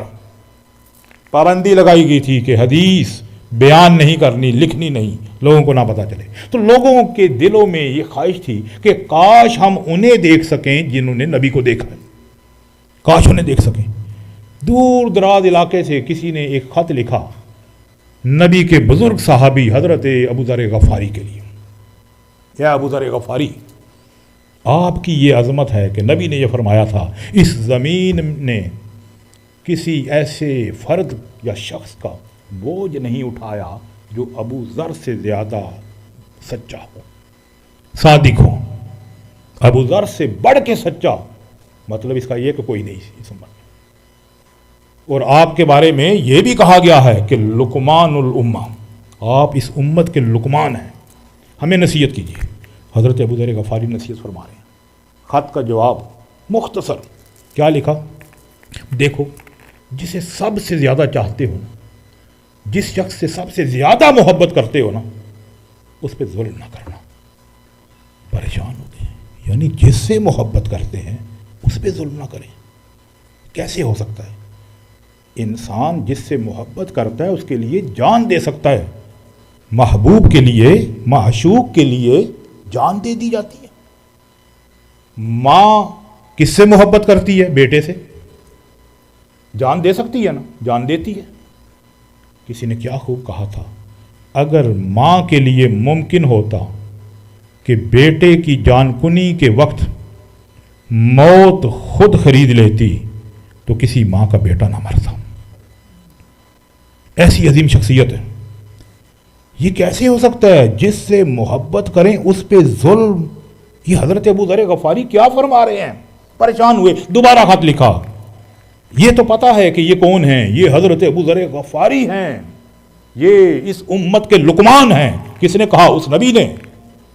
پابندی لگائی گئی تھی کہ حدیث بیان نہیں کرنی, لکھنی نہیں, لوگوں کو نہ پتہ چلے. تو لوگوں کے دلوں میں یہ خواہش تھی کہ کاش ہم انہیں دیکھ سکیں جنہوں نے نبی کو دیکھا ہے, کاش انہیں دیکھ سکیں. دور دراز علاقے سے کسی نے ایک خط لکھا نبی کے بزرگ صحابی حضرت ابو ذر غفاری کے لیے. یا ابو ذر غفاری, آپ کی یہ عظمت ہے کہ نبی نے یہ فرمایا تھا اس زمین نے کسی ایسے فرد یا شخص کا بوجھ نہیں اٹھایا جو ابو ذر سے زیادہ سچا ہو, صادق ہو. ابو ذر سے بڑھ کے سچا, مطلب اس کا یہ کہ کوئی نہیں اس امت میں. اور آپ کے بارے میں یہ بھی کہا گیا ہے کہ لقمان الامہ, آپ اس امت کے لقمان ہیں, ہمیں نصیحت کیجیے. حضرت ابو ذر غفاری نصیحت فرما رہے ہیں. خط کا جواب مختصر کیا لکھا؟ دیکھو, جسے سب سے زیادہ چاہتے ہو, جس شخص سے سب سے زیادہ محبت کرتے ہو نا, اس پہ ظلم نہ کرنا. پریشان ہوتے ہیں, یعنی جس سے محبت کرتے ہیں اس پہ ظلم نہ کریں. کیسے ہو سکتا ہے؟ انسان جس سے محبت کرتا ہے اس کے لیے جان دے سکتا ہے. محبوب کے لیے, معشوق کے لیے جان دے دی جاتی ہے. ماں کس سے محبت کرتی ہے؟ بیٹے سے. جان دے سکتی ہے نا, جان دیتی ہے. کسی نے کیا خوب کہا تھا, اگر ماں کے لیے ممکن ہوتا کہ بیٹے کی جان کنی کے وقت موت خود خرید لیتی تو کسی ماں کا بیٹا نہ مرتا. ایسی عظیم شخصیت ہے. یہ کیسے ہو سکتا ہے جس سے محبت کریں اس پہ ظلم؟ یہ حضرت ابو ذر غفاری کیا فرما رہے ہیں؟ پریشان ہوئے, دوبارہ خط لکھا. یہ تو پتا ہے کہ یہ کون ہیں, یہ حضرت ابو ذر غفاری ہیں, یہ اس امت کے لقمان ہیں. کس نے کہا؟ اس نبی نے.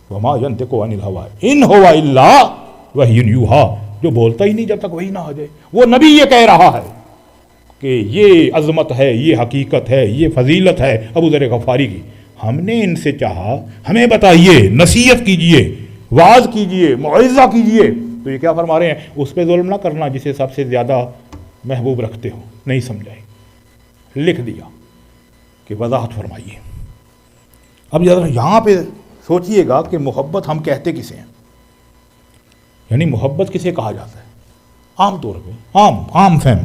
وما ينطق عن الهوى ان هو الا وحی یوحی, جو بولتا ہی نہیں جب تک وحی نہ آ جائے. وہ نبی یہ کہہ رہا ہے کہ یہ عظمت ہے, یہ حقیقت ہے, یہ فضیلت ہے ابو ذر غفاری کی. ہم نے ان سے چاہا ہمیں بتائیے, نصیحت کیجئے, واعظ کیجئے, موعظہ کیجئے. تو یہ کیا فرما رہے ہیں؟ اس پہ ظلم نہ کرنا جسے سب سے زیادہ محبوب رکھتے ہو. نہیں سمجھائے, لکھ دیا کہ وضاحت فرمائیے. اب یہاں پہ سوچئے گا کہ محبت ہم کہتے کسے ہیں, یعنی محبت کسے کہا جاتا ہے؟ عام طور پہ عام فہم,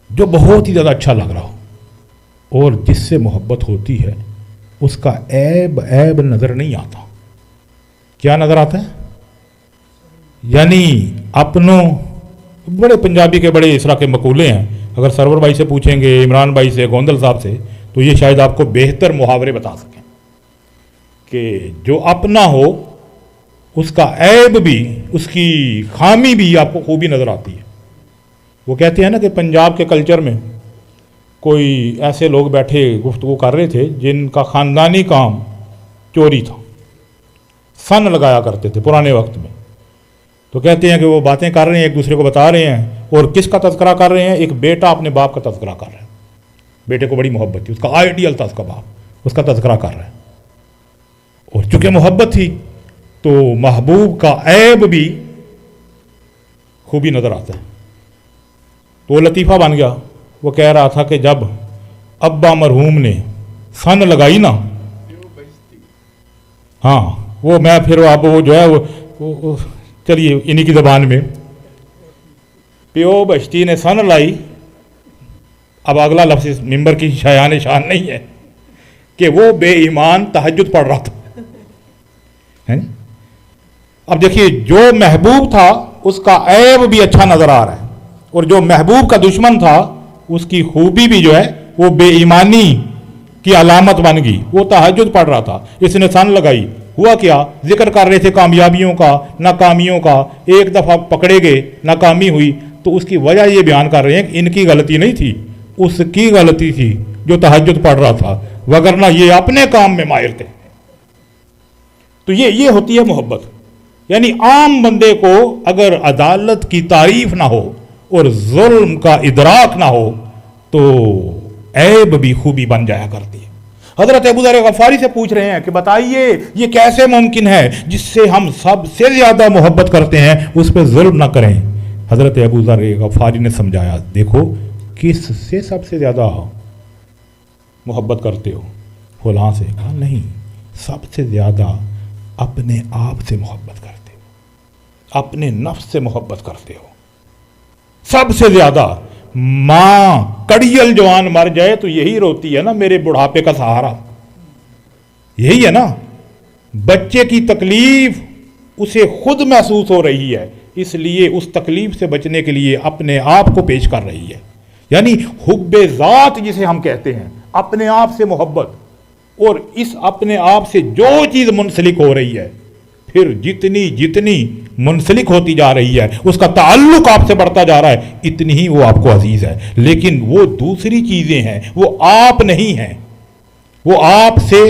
جو بہت ہی زیادہ اچھا لگ رہا ہو اور جس سے محبت ہوتی ہے اس کا عیب نظر نہیں آتا. کیا نظر آتا ہے؟ یعنی اپنوں, بڑے پنجابی کے بڑے اس طرح کے مقولے ہیں, اگر سرور بھائی سے پوچھیں گے, عمران بھائی سے, گوندل صاحب سے, تو یہ شاید آپ کو بہتر محاورے بتا سکیں کہ جو اپنا ہو اس کا عیب بھی، اس کی خامی بھی آپ کو خوبی نظر آتی ہے۔ وہ کہتے ہیں نا کہ پنجاب کے کلچر میں کوئی ایسے لوگ بیٹھے گفتگو کر رہے تھے جن کا خاندانی کام چوری تھا، سن لگایا کرتے تھے پرانے وقت میں۔ تو کہتے ہیں کہ وہ باتیں کر رہے ہیں، ایک دوسرے کو بتا رہے ہیں، اور کس کا تذکرہ کر رہے ہیں؟ ایک بیٹا اپنے باپ کا تذکرہ کر رہا ہے، بیٹے کو بڑی محبت تھی، اس کا آئیڈیل تھا اس کا باپ، اس کا تذکرہ کر رہا ہے۔ اور چونکہ محبت تھی تو محبوب کا عیب بھی خوبی نظر آتا ہے۔ تو وہ لطیفہ بن گیا، وہ کہہ رہا تھا کہ جب ابا مرحوم نے سن لگائی نا، ہاں وہ میں پھر اب وہ جو ہے وہ چلیے انہی کی زبان میں، پیو بشتی نے سن لائی، اب اگلا لفظ ممبر کی شایان شان نہیں ہے کہ وہ بے ایمان تہجد پڑھ رہا تھا۔ اب دیکھیے جو محبوب تھا اس کا عیب بھی اچھا نظر آ رہا ہے، اور جو محبوب کا دشمن تھا اس کی خوبی بھی جو ہے وہ بے ایمانی کی علامت بن گئی۔ وہ تہجد پڑھ رہا تھا، اس نے سن لگائی، ہوا کیا؟ ذکر کر رہے تھے کامیابیوں کا، ناکامیوں کا، ایک دفعہ پکڑے گئے، ناکامی ہوئی، تو اس کی وجہ یہ بیان کر رہے ہیں کہ ان کی غلطی نہیں تھی، اس کی غلطی تھی جو تہجد پڑھ رہا تھا، وگرنہ یہ اپنے کام میں ماہر تھے۔ تو یہ ہوتی ہے محبت، یعنی عام بندے کو اگر عدالت کی تعریف نہ ہو اور ظلم کا ادراک نہ ہو تو عیب بھی خوبی بن جایا کرتی ہے۔ حضرت ابو ذر غفاری سے پوچھ رہے ہیں کہ بتائیے یہ کیسے ممکن ہے جس سے ہم سب سے زیادہ محبت کرتے ہیں اس پہ ظلم نہ کریں؟ حضرت ابو ذر غفاری نے سمجھایا، دیکھو کس سے سب سے زیادہ محبت کرتے ہو؟ فلاں سے۔ کہا نہیں، سب سے زیادہ اپنے آپ سے محبت کرتے ہو، اپنے نفس سے محبت کرتے ہو سب سے زیادہ۔ ماں کڑیل جوان مر جائے تو یہی روتی ہے نا، میرے بڑھاپے کا سہارا، یہی ہے نا۔ بچے کی تکلیف اسے خود محسوس ہو رہی ہے، اس لیے اس تکلیف سے بچنے کے لیے اپنے آپ کو پیش کر رہی ہے، یعنی حب ذات جسے ہم کہتے ہیں، اپنے آپ سے محبت۔ اور اس اپنے آپ سے جو چیز منسلک ہو رہی ہے، پھر جتنی منسلک ہوتی جا رہی ہے، اس کا تعلق آپ سے بڑھتا جا رہا ہے، اتنی ہی وہ آپ کو عزیز ہے۔ لیکن وہ دوسری چیزیں ہیں، وہ آپ نہیں ہیں، وہ آپ سے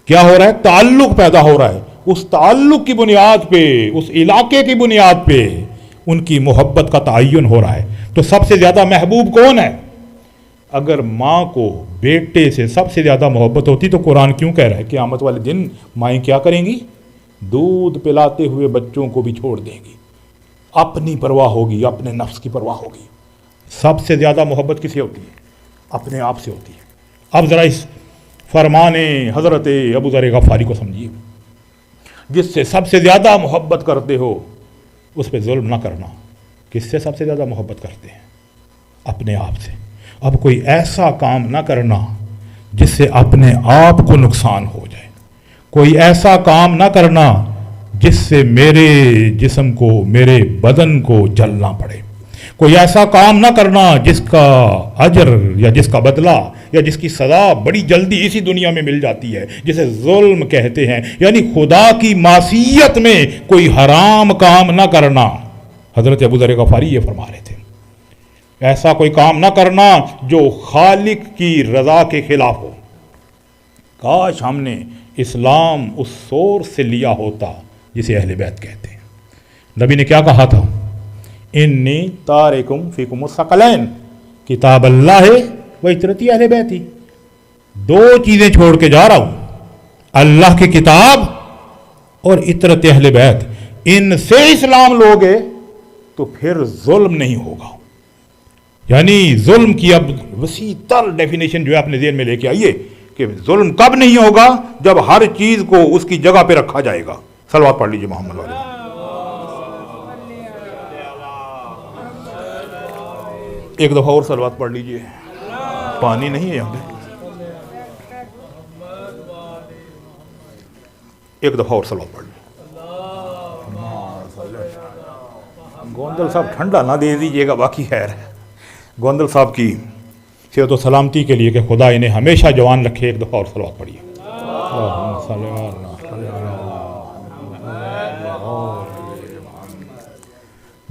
کیا ہو رہا ہے؟ تعلق پیدا ہو رہا ہے، اس تعلق کی بنیاد پہ، اس علاقے کی بنیاد پہ ان کی محبت کا تعین ہو رہا ہے۔ تو سب سے زیادہ محبوب کون ہے؟ اگر ماں کو بیٹے سے سب سے زیادہ محبت ہوتی تو قرآن کیوں کہہ رہا ہے قیامت والے دن مائیں کیا کریں گی؟ دودھ پلاتے ہوئے بچوں کو بھی چھوڑ دیں گی، اپنی پرواہ ہوگی، اپنے نفس کی پرواہ ہوگی۔ سب سے زیادہ محبت کسے ہوتی ہے؟ اپنے آپ سے ہوتی ہے۔ اب ذرا اس فرمان حضرت ابو ذر غفاری کو سمجھیے، جس سے سب سے زیادہ محبت کرتے ہو اس پہ ظلم نہ کرنا۔ کس سے سب سے زیادہ محبت کرتے ہیں؟ اپنے آپ سے۔ اب کوئی ایسا کام نہ کرنا جس سے اپنے آپ کو نقصان ہو جائے، کوئی ایسا کام نہ کرنا جس سے میرے جسم کو، میرے بدن کو جلنا پڑے، کوئی ایسا کام نہ کرنا جس کا اجر یا جس کا بدلہ یا جس کی سزا بڑی جلدی اسی دنیا میں مل جاتی ہے، جسے ظلم کہتے ہیں، یعنی خدا کی معصیت میں کوئی حرام کام نہ کرنا۔ حضرت ابو ذر غفاری یہ فرما رہے تھے، ایسا کوئی کام نہ کرنا جو خالق کی رضا کے خلاف ہو۔ کاش ہم نے اسلام اس سورس سے لیا ہوتا جسے اہل بیت کہتے ہیں۔ نبی نے کیا کہا تھا؟ انی تارکم فیکم الثقلین، کتاب اللہ و عترتی اہل بیتی۔ دو چیزیں چھوڑ کے جا رہا ہوں، اللہ کی کتاب اور عترت اہل بیت۔ ان سے اسلام لوگے تو پھر ظلم نہیں ہوگا۔ یعنی ظلم کی اب وسیع تر ڈیفینیشن جو ہے اپنے ذہن میں لے کے آئیے کہ ظلم کب نہیں ہوگا؟ جب ہر چیز کو اس کی جگہ پہ رکھا جائے گا۔ صلوات پڑھ لیجیے محمد والے۔ ایک دفعہ اور صلوات پڑھ لیجیے، پانی نہیں ہے یہاں پہ، ایک دفعہ اور صلوات پڑھ لیجیے۔ گوندل صاحب ٹھنڈا نہ دے دیجیے گا، باقی خیر ہے۔ گوندل صاحب کی صحت و سلامتی کے لیے کہ خدا انہیں ہمیشہ جوان رکھے، ایک دفعہ اور صلوات پڑھیے۔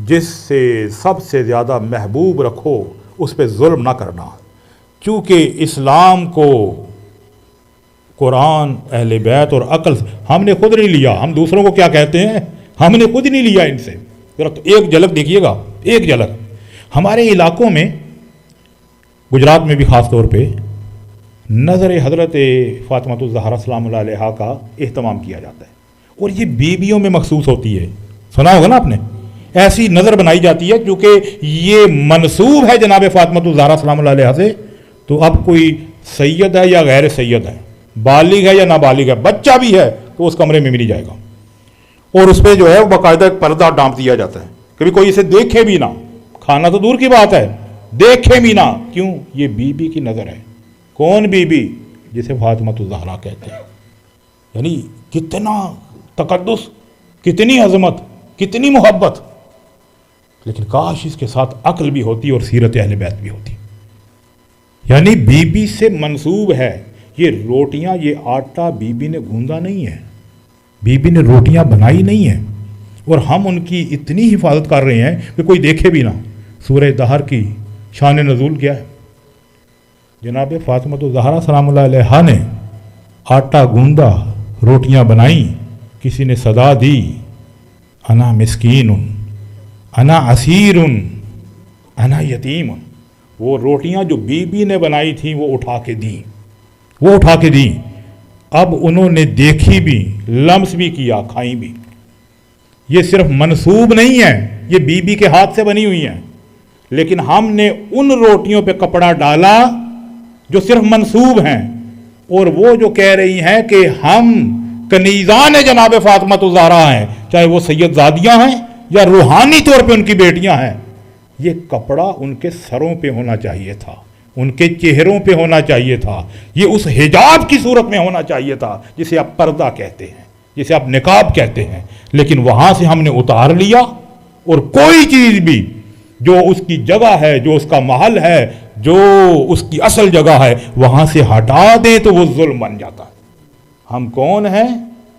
جس سے سب سے زیادہ محبوب رکھو اس پہ ظلم نہ کرنا. چونکہ اسلام کو قرآن، اہل بیت اور عقل ہم نے خود نہیں لیا. ہم دوسروں کو کیا کہتے ہیں؟ ہم نے خود نہیں لیا ان سے. ذرا تو ایک جھلک دیکھیے گا، ایک جھلک. ہمارے علاقوں میں، گجرات میں بھی خاص طور پہ، نظر حضرت فاطمہ الزہرا سلام اللہ علیہا کا اہتمام کیا جاتا ہے، اور یہ بیویوں میں مخصوص ہوتی ہے. سنا ہوگا نا آپ نے؟ ایسی نظر بنائی جاتی ہے کیونکہ یہ منسوب ہے جناب فاطمہ الزہرا سلام اللہ علیہا سے. تو اب کوئی سید ہے یا غیر سید ہے، بالغ ہے یا نابالغ ہے، بچہ بھی ہے تو اس کمرے میں بھی نہیں جائے گا. اور اس پہ جو ہے باقاعدہ ایک پردہ ڈانپ دیا جاتا ہے، کبھی کوئی اسے دیکھے بھی نہ. کھانا تو دور کی بات ہے، دیکھے بھی نہ. کیوں؟ یہ بی بی کی نظر ہے. کون بی بی؟ جسے فاطمہ الزہرا کہتے ہیں. یعنی کتنا تقدس، کتنی عظمت، کتنی محبت. لیکن کاش اس کے ساتھ عقل بھی ہوتی اور سیرت اہل بیت بھی ہوتی. یعنی بی بی سے منسوب ہے. یہ روٹیاں، یہ آٹا بی بی نے گوندا نہیں ہے، بی بی نے روٹیاں بنائی نہیں ہیں، اور ہم ان کی اتنی حفاظت کر رہے ہیں کہ کوئی دیکھے بھی نہ. سورہ دہر کی شان نزول کیا ہے؟ جناب فاطمہ الزہرا سلام اللہ علیہا نے آٹا گوندا، روٹیاں بنائیں. کسی نے صدا دی، انا مسکین، انا اسیر، انا یتیم. وہ روٹیاں جو بی بی نے بنائی تھیں وہ اٹھا کے دیں، وہ اٹھا کے دیں. اب انہوں نے دیکھی بھی، لمس بھی کیا، کھائیں بھی. یہ صرف منسوب نہیں ہے، یہ بی بی کے ہاتھ سے بنی ہوئی ہیں. لیکن ہم نے ان روٹیوں پہ کپڑا ڈالا جو صرف منسوب ہیں، اور وہ جو کہہ رہی ہیں کہ ہم کنیزان جناب فاطمہ الزہرا ہیں، چاہے وہ سید زادیاں ہیں یا روحانی طور پہ ان کی بیٹیاں ہیں. یہ کپڑا ان کے سروں پہ ہونا چاہیے تھا، ان کے چہروں پہ ہونا چاہیے تھا. یہ اس حجاب کی صورت میں ہونا چاہیے تھا جسے آپ پردہ کہتے ہیں، جسے آپ نقاب کہتے ہیں. لیکن وہاں سے ہم نے اتار لیا، اور کوئی چیز بھی جو اس کی جگہ ہے، جو اس کا محل ہے، جو اس کی اصل جگہ ہے، وہاں سے ہٹا دیں تو وہ ظلم بن جاتا ہے. ہم کون ہیں؟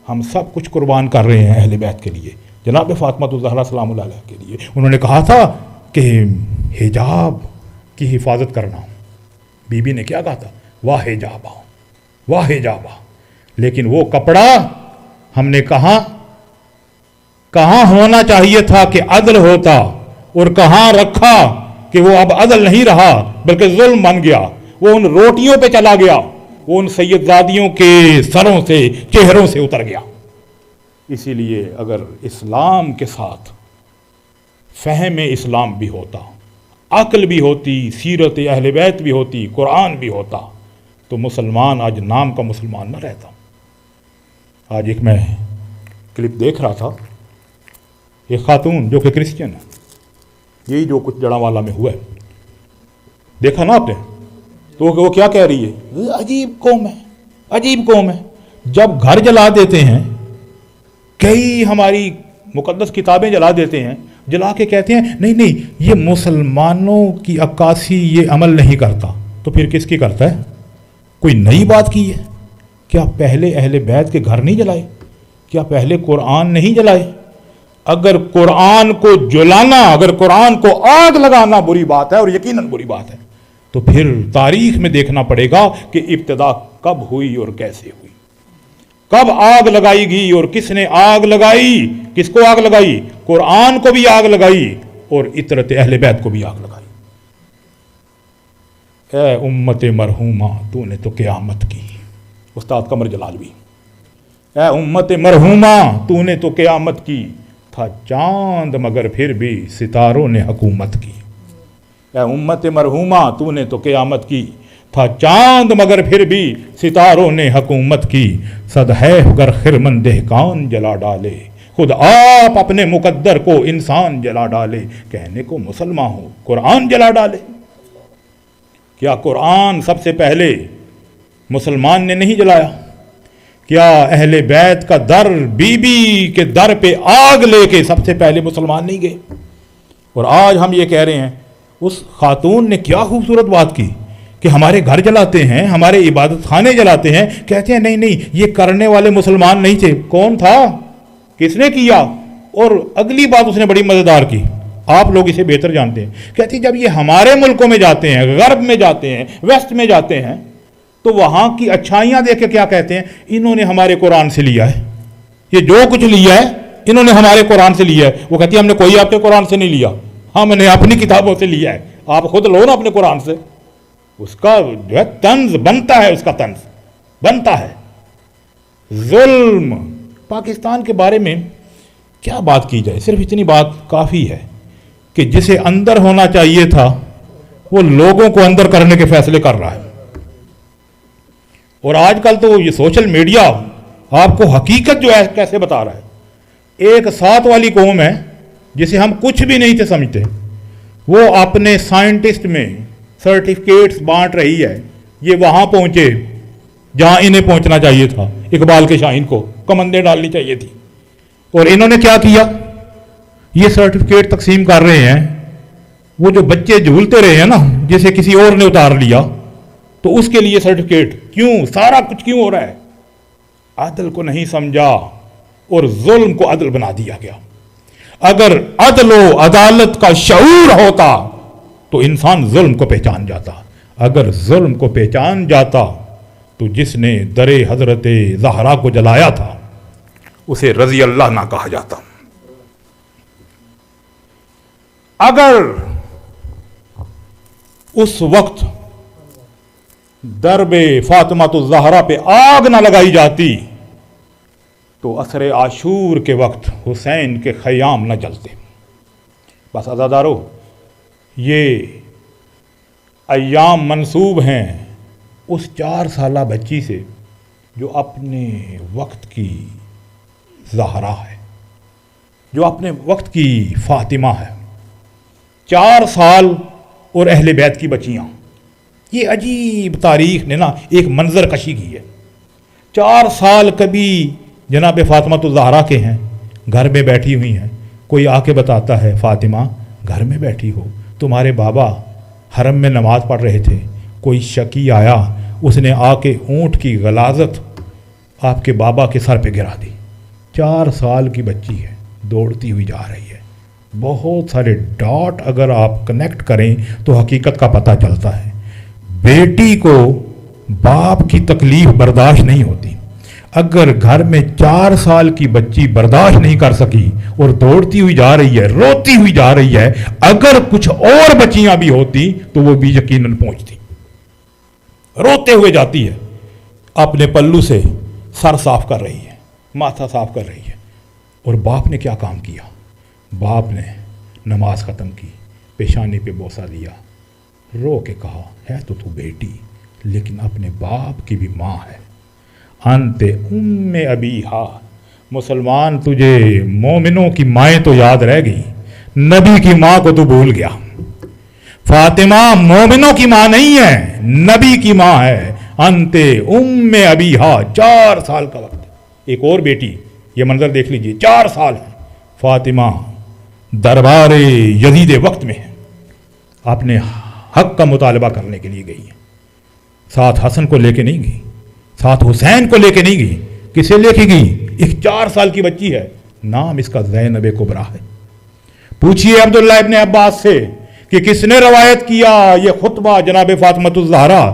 ہم سب کچھ قربان کر رہے ہیں اہل بیت کے لیے، جناب فاطمہ الزہرا سلام اللہ علیہا کے لیے. انہوں نے کہا تھا کہ حجاب کی حفاظت کرنا. بی بی نے کیا کہا تھا؟ واہ حجابا، واہ حجابا. لیکن وہ کپڑا ہم نے کہاں ہونا چاہیے تھا کہ عدل ہوتا، اور کہاں رکھا کہ وہ اب عدل نہیں رہا بلکہ ظلم بن گیا. وہ ان روٹیوں پہ چلا گیا، وہ ان سید زادیوں کے سروں سے، چہروں سے اتر گیا. اسی لیے اگر اسلام کے ساتھ فہم اسلام بھی ہوتا، عقل بھی ہوتی، سیرت اہل بیت بھی ہوتی، قرآن بھی ہوتا، تو مسلمان آج نام کا مسلمان نہ رہتا. آج ایک میں کلپ دیکھ رہا تھا، ایک خاتون جو کہ کرسچن ہے، یہی جو کچھ جڑاوالا میں ہوا ہے، دیکھا نا آپ نے؟ تو وہ کیا کہہ رہی ہے؟ عجیب قوم ہے، عجیب قوم ہے. جب گھر جلا دیتے ہیں، کئی ہماری مقدس کتابیں جلا دیتے ہیں، جلا کے کہتے ہیں نہیں یہ مسلمانوں کی عکاسی یہ عمل نہیں کرتا، تو پھر کس کی کرتا ہے؟ کوئی نئی بات کی ہے؟ کیا پہلے اہل بیت کے گھر نہیں جلائے؟ کیا پہلے قرآن نہیں جلائے؟ اگر قرآن کو جلانا، اگر قرآن کو آگ لگانا بری بات ہے، اور یقیناً بری بات ہے، تو پھر تاریخ میں دیکھنا پڑے گا کہ ابتدا کب ہوئی اور کیسے ہوئی، کب آگ لگائی گئی اور کس نے آگ لگائی. کس کو آگ لگائی؟ قرآن کو بھی آگ لگائی اور اطرت اہل بیت کو بھی آگ لگائی. اے امت مرحومہ تو نے تو قیامت کی. استاد قمر جلالوی. اے امت مرحومہ تو نے تو قیامت کی، تھا چاند مگر پھر بھی ستاروں نے حکومت کی. اے امت مرحومہ تو نے تو قیامت کی، تھا چاند مگر پھر بھی ستاروں نے حکومت کی. صد ہے گر خرمن دہقان جلا ڈالے، خود آپ اپنے مقدر کو انسان جلا ڈالے. کہنے کو مسلمان ہو، قرآن جلا ڈالے. کیا قرآن سب سے پہلے مسلمان نے نہیں جلایا؟ کیا اہل بیت کا در، بی بی کے در پہ آگ لے کے سب سے پہلے مسلمان نہیں گئے؟ اور آج ہم یہ کہہ رہے ہیں، اس خاتون نے کیا خوبصورت بات کی کہ ہمارے گھر جلاتے ہیں، ہمارے عبادت خانے جلاتے ہیں، کہتے ہیں نہیں یہ کرنے والے مسلمان نہیں تھے. کون تھا؟ کس نے کیا؟ اور اگلی بات اس نے بڑی مزیدار کی، آپ لوگ اسے بہتر جانتے ہیں. کہتی جب یہ ہمارے ملکوں میں جاتے ہیں، غرب میں جاتے ہیں، ویسٹ میں جاتے ہیں، تو وہاں کی اچھائیاں دیکھ کے کیا کہتے ہیں؟ انہوں نے ہمارے قرآن سے لیا ہے، یہ جو کچھ لیا ہے انہوں نے ہمارے قرآن سے لیا ہے. وہ کہتی ہے ہم نے کوئی آپ کے قرآن سے نہیں لیا، ہم نے اپنی کتابوں سے لیا ہے. آپ خود لو نا اپنے قرآن سے. اس کا جو ہے طنز بنتا ہے، اس کا طنز بنتا ہے. ظلم. پاکستان کے بارے میں کیا بات کی جائے، صرف اتنی بات کافی ہے کہ جسے اندر ہونا چاہیے تھا وہ لوگوں کو اندر کرنے کے فیصلے کر رہا ہے. اور آج کل تو یہ سوشل میڈیا آپ کو حقیقت جو ہے کیسے بتا رہا ہے. ایک ساتھ والی قوم ہے جسے ہم کچھ بھی نہیں تھے سمجھتے، وہ اپنے سائنٹسٹ میں سرٹیفکیٹس بانٹ رہی ہے. یہ وہاں پہنچے جہاں انہیں پہنچنا چاہیے تھا. اقبال کے شاہین کو کمندیں ڈالنی چاہیے تھی. اور انہوں نے کیا کیا؟ یہ سرٹیفکیٹ تقسیم کر رہے ہیں. وہ جو بچے جھولتے رہے ہیں نا، جسے کسی اور نے اتار لیا، تو اس کے لیے سرٹیفکیٹ. کیوں؟ سارا کچھ کیوں ہو رہا ہے؟ عدل کو نہیں سمجھا اور ظلم کو عدل بنا دیا گیا. اگر عدل و عدالت کا شعور ہوتا تو انسان ظلم کو پہچان جاتا. اگر ظلم کو پہچان جاتا تو جس نے در حضرت زہرا کو جلایا تھا اسے رضی اللہ نہ کہا جاتا. اگر اس وقت درب فاطمہ الزہرا پہ آگ نہ لگائی جاتی تو عصر عاشور کے وقت حسین کے خیام نہ جلتے. بس عزادارو، یہ ایام منسوب ہیں اس 4 سالہ بچی سے جو اپنے وقت کی زہرا ہے، جو اپنے وقت کی فاطمہ ہے. 4 سال اور اہل بیت کی بچیاں. یہ عجیب تاریخ نے نا ایک منظر کشی کی ہے. 4 سال کبھی جناب فاطمہ الزہرا کے ہیں، گھر میں بیٹھی ہوئی ہیں. کوئی آ کے بتاتا ہے فاطمہ گھر میں بیٹھی ہو، تمہارے بابا حرم میں نماز پڑھ رہے تھے. کوئی شکی آیا، اس نے آ کے اونٹ کی غلاظت آپ کے بابا کے سر پہ گرا دی. 4 سال کی بچی ہے، دوڑتی ہوئی جا رہی ہے. بہت سارے ڈاٹ اگر آپ کنیکٹ کریں تو حقیقت کا پتہ چلتا ہے. بیٹی کو باپ کی تکلیف برداشت نہیں ہوتی. اگر گھر میں 4 سال کی بچی برداشت نہیں کر سکی اور دوڑتی ہوئی جا رہی ہے، روتی ہوئی جا رہی ہے، اگر کچھ اور بچیاں بھی ہوتی تو وہ بھی یقیناً پہنچتی. روتے ہوئے جاتی ہے، اپنے پلو سے سر صاف کر رہی ہے، ماتھا صاف کر رہی ہے. اور باپ نے کیا کام کیا؟ باپ نے نماز ختم کی، پیشانی پہ بوسہ دیا، رو کے کہا ہے تو بیٹی لیکن اپنے باپ کی بھی ماں ہے. انت ام ابیہا. مسلمان تجھے مومنوں کی مائیں تو یاد رہ گئی، نبی کی ماں کو تو بھول گیا. فاطمہ مومنوں کی ماں نہیں ہے، نبی کی ماں ہے. انت ام ابیہا. 4 سال کا وقت. ایک اور بیٹی، یہ منظر دیکھ لیجئے، 4 سال ہے. فاطمہ دربار یزید وقت میں ہے، اپنے حق کا مطالبہ کرنے کے لیے گئی ہے. ساتھ حسن کو لے کے نہیں گئی، ساتھ حسین کو لے کے نہیں گئی. کسے لے کے گئی؟ ایک 4 سال کی بچی ہے، نام اس کا زینب کبریٰ ہے. پوچھئے عبداللہ ابن عباس سے کہ کس نے روایت کیا یہ خطبہ جناب فاطمہ الزہرا؟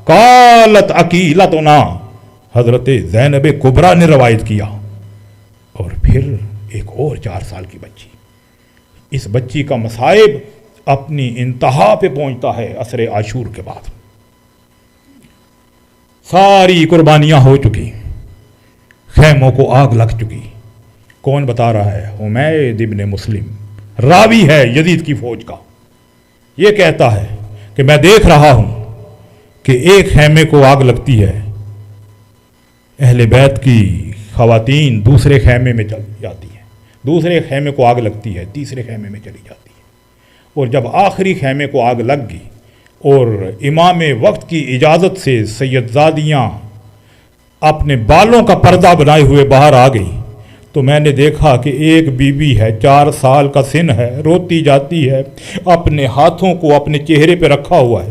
قالت عقیلتنا. حضرت زینب کبریٰ نے روایت کیا. اور پھر ایک اور 4 سال کی بچی. اس بچی کا مصائب اپنی انتہا پہ پہنچتا ہے عصر عاشور کے بعد. ساری قربانیاں ہو چکی، خیموں کو آگ لگ چکی. کون بتا رہا ہے؟ حمید ابن مسلم، راوی ہے یزید کی فوج کا. یہ کہتا ہے کہ میں دیکھ رہا ہوں کہ ایک خیمے کو آگ لگتی ہے، اہل بیت کی خواتین دوسرے خیمے میں چل جاتی ہیں، دوسرے خیمے کو آگ لگتی ہے، تیسرے خیمے میں چلی جاتی ہے. اور جب آخری خیمے کو آگ لگ گئی اور امام وقت کی اجازت سے سیدزادیاں اپنے بالوں کا پردہ بنائے ہوئے باہر آ گئی تو میں نے دیکھا کہ ایک بی بی ہے، 4 سال کا سن ہے، روتی جاتی ہے، اپنے ہاتھوں کو اپنے چہرے پہ رکھا ہوا ہے،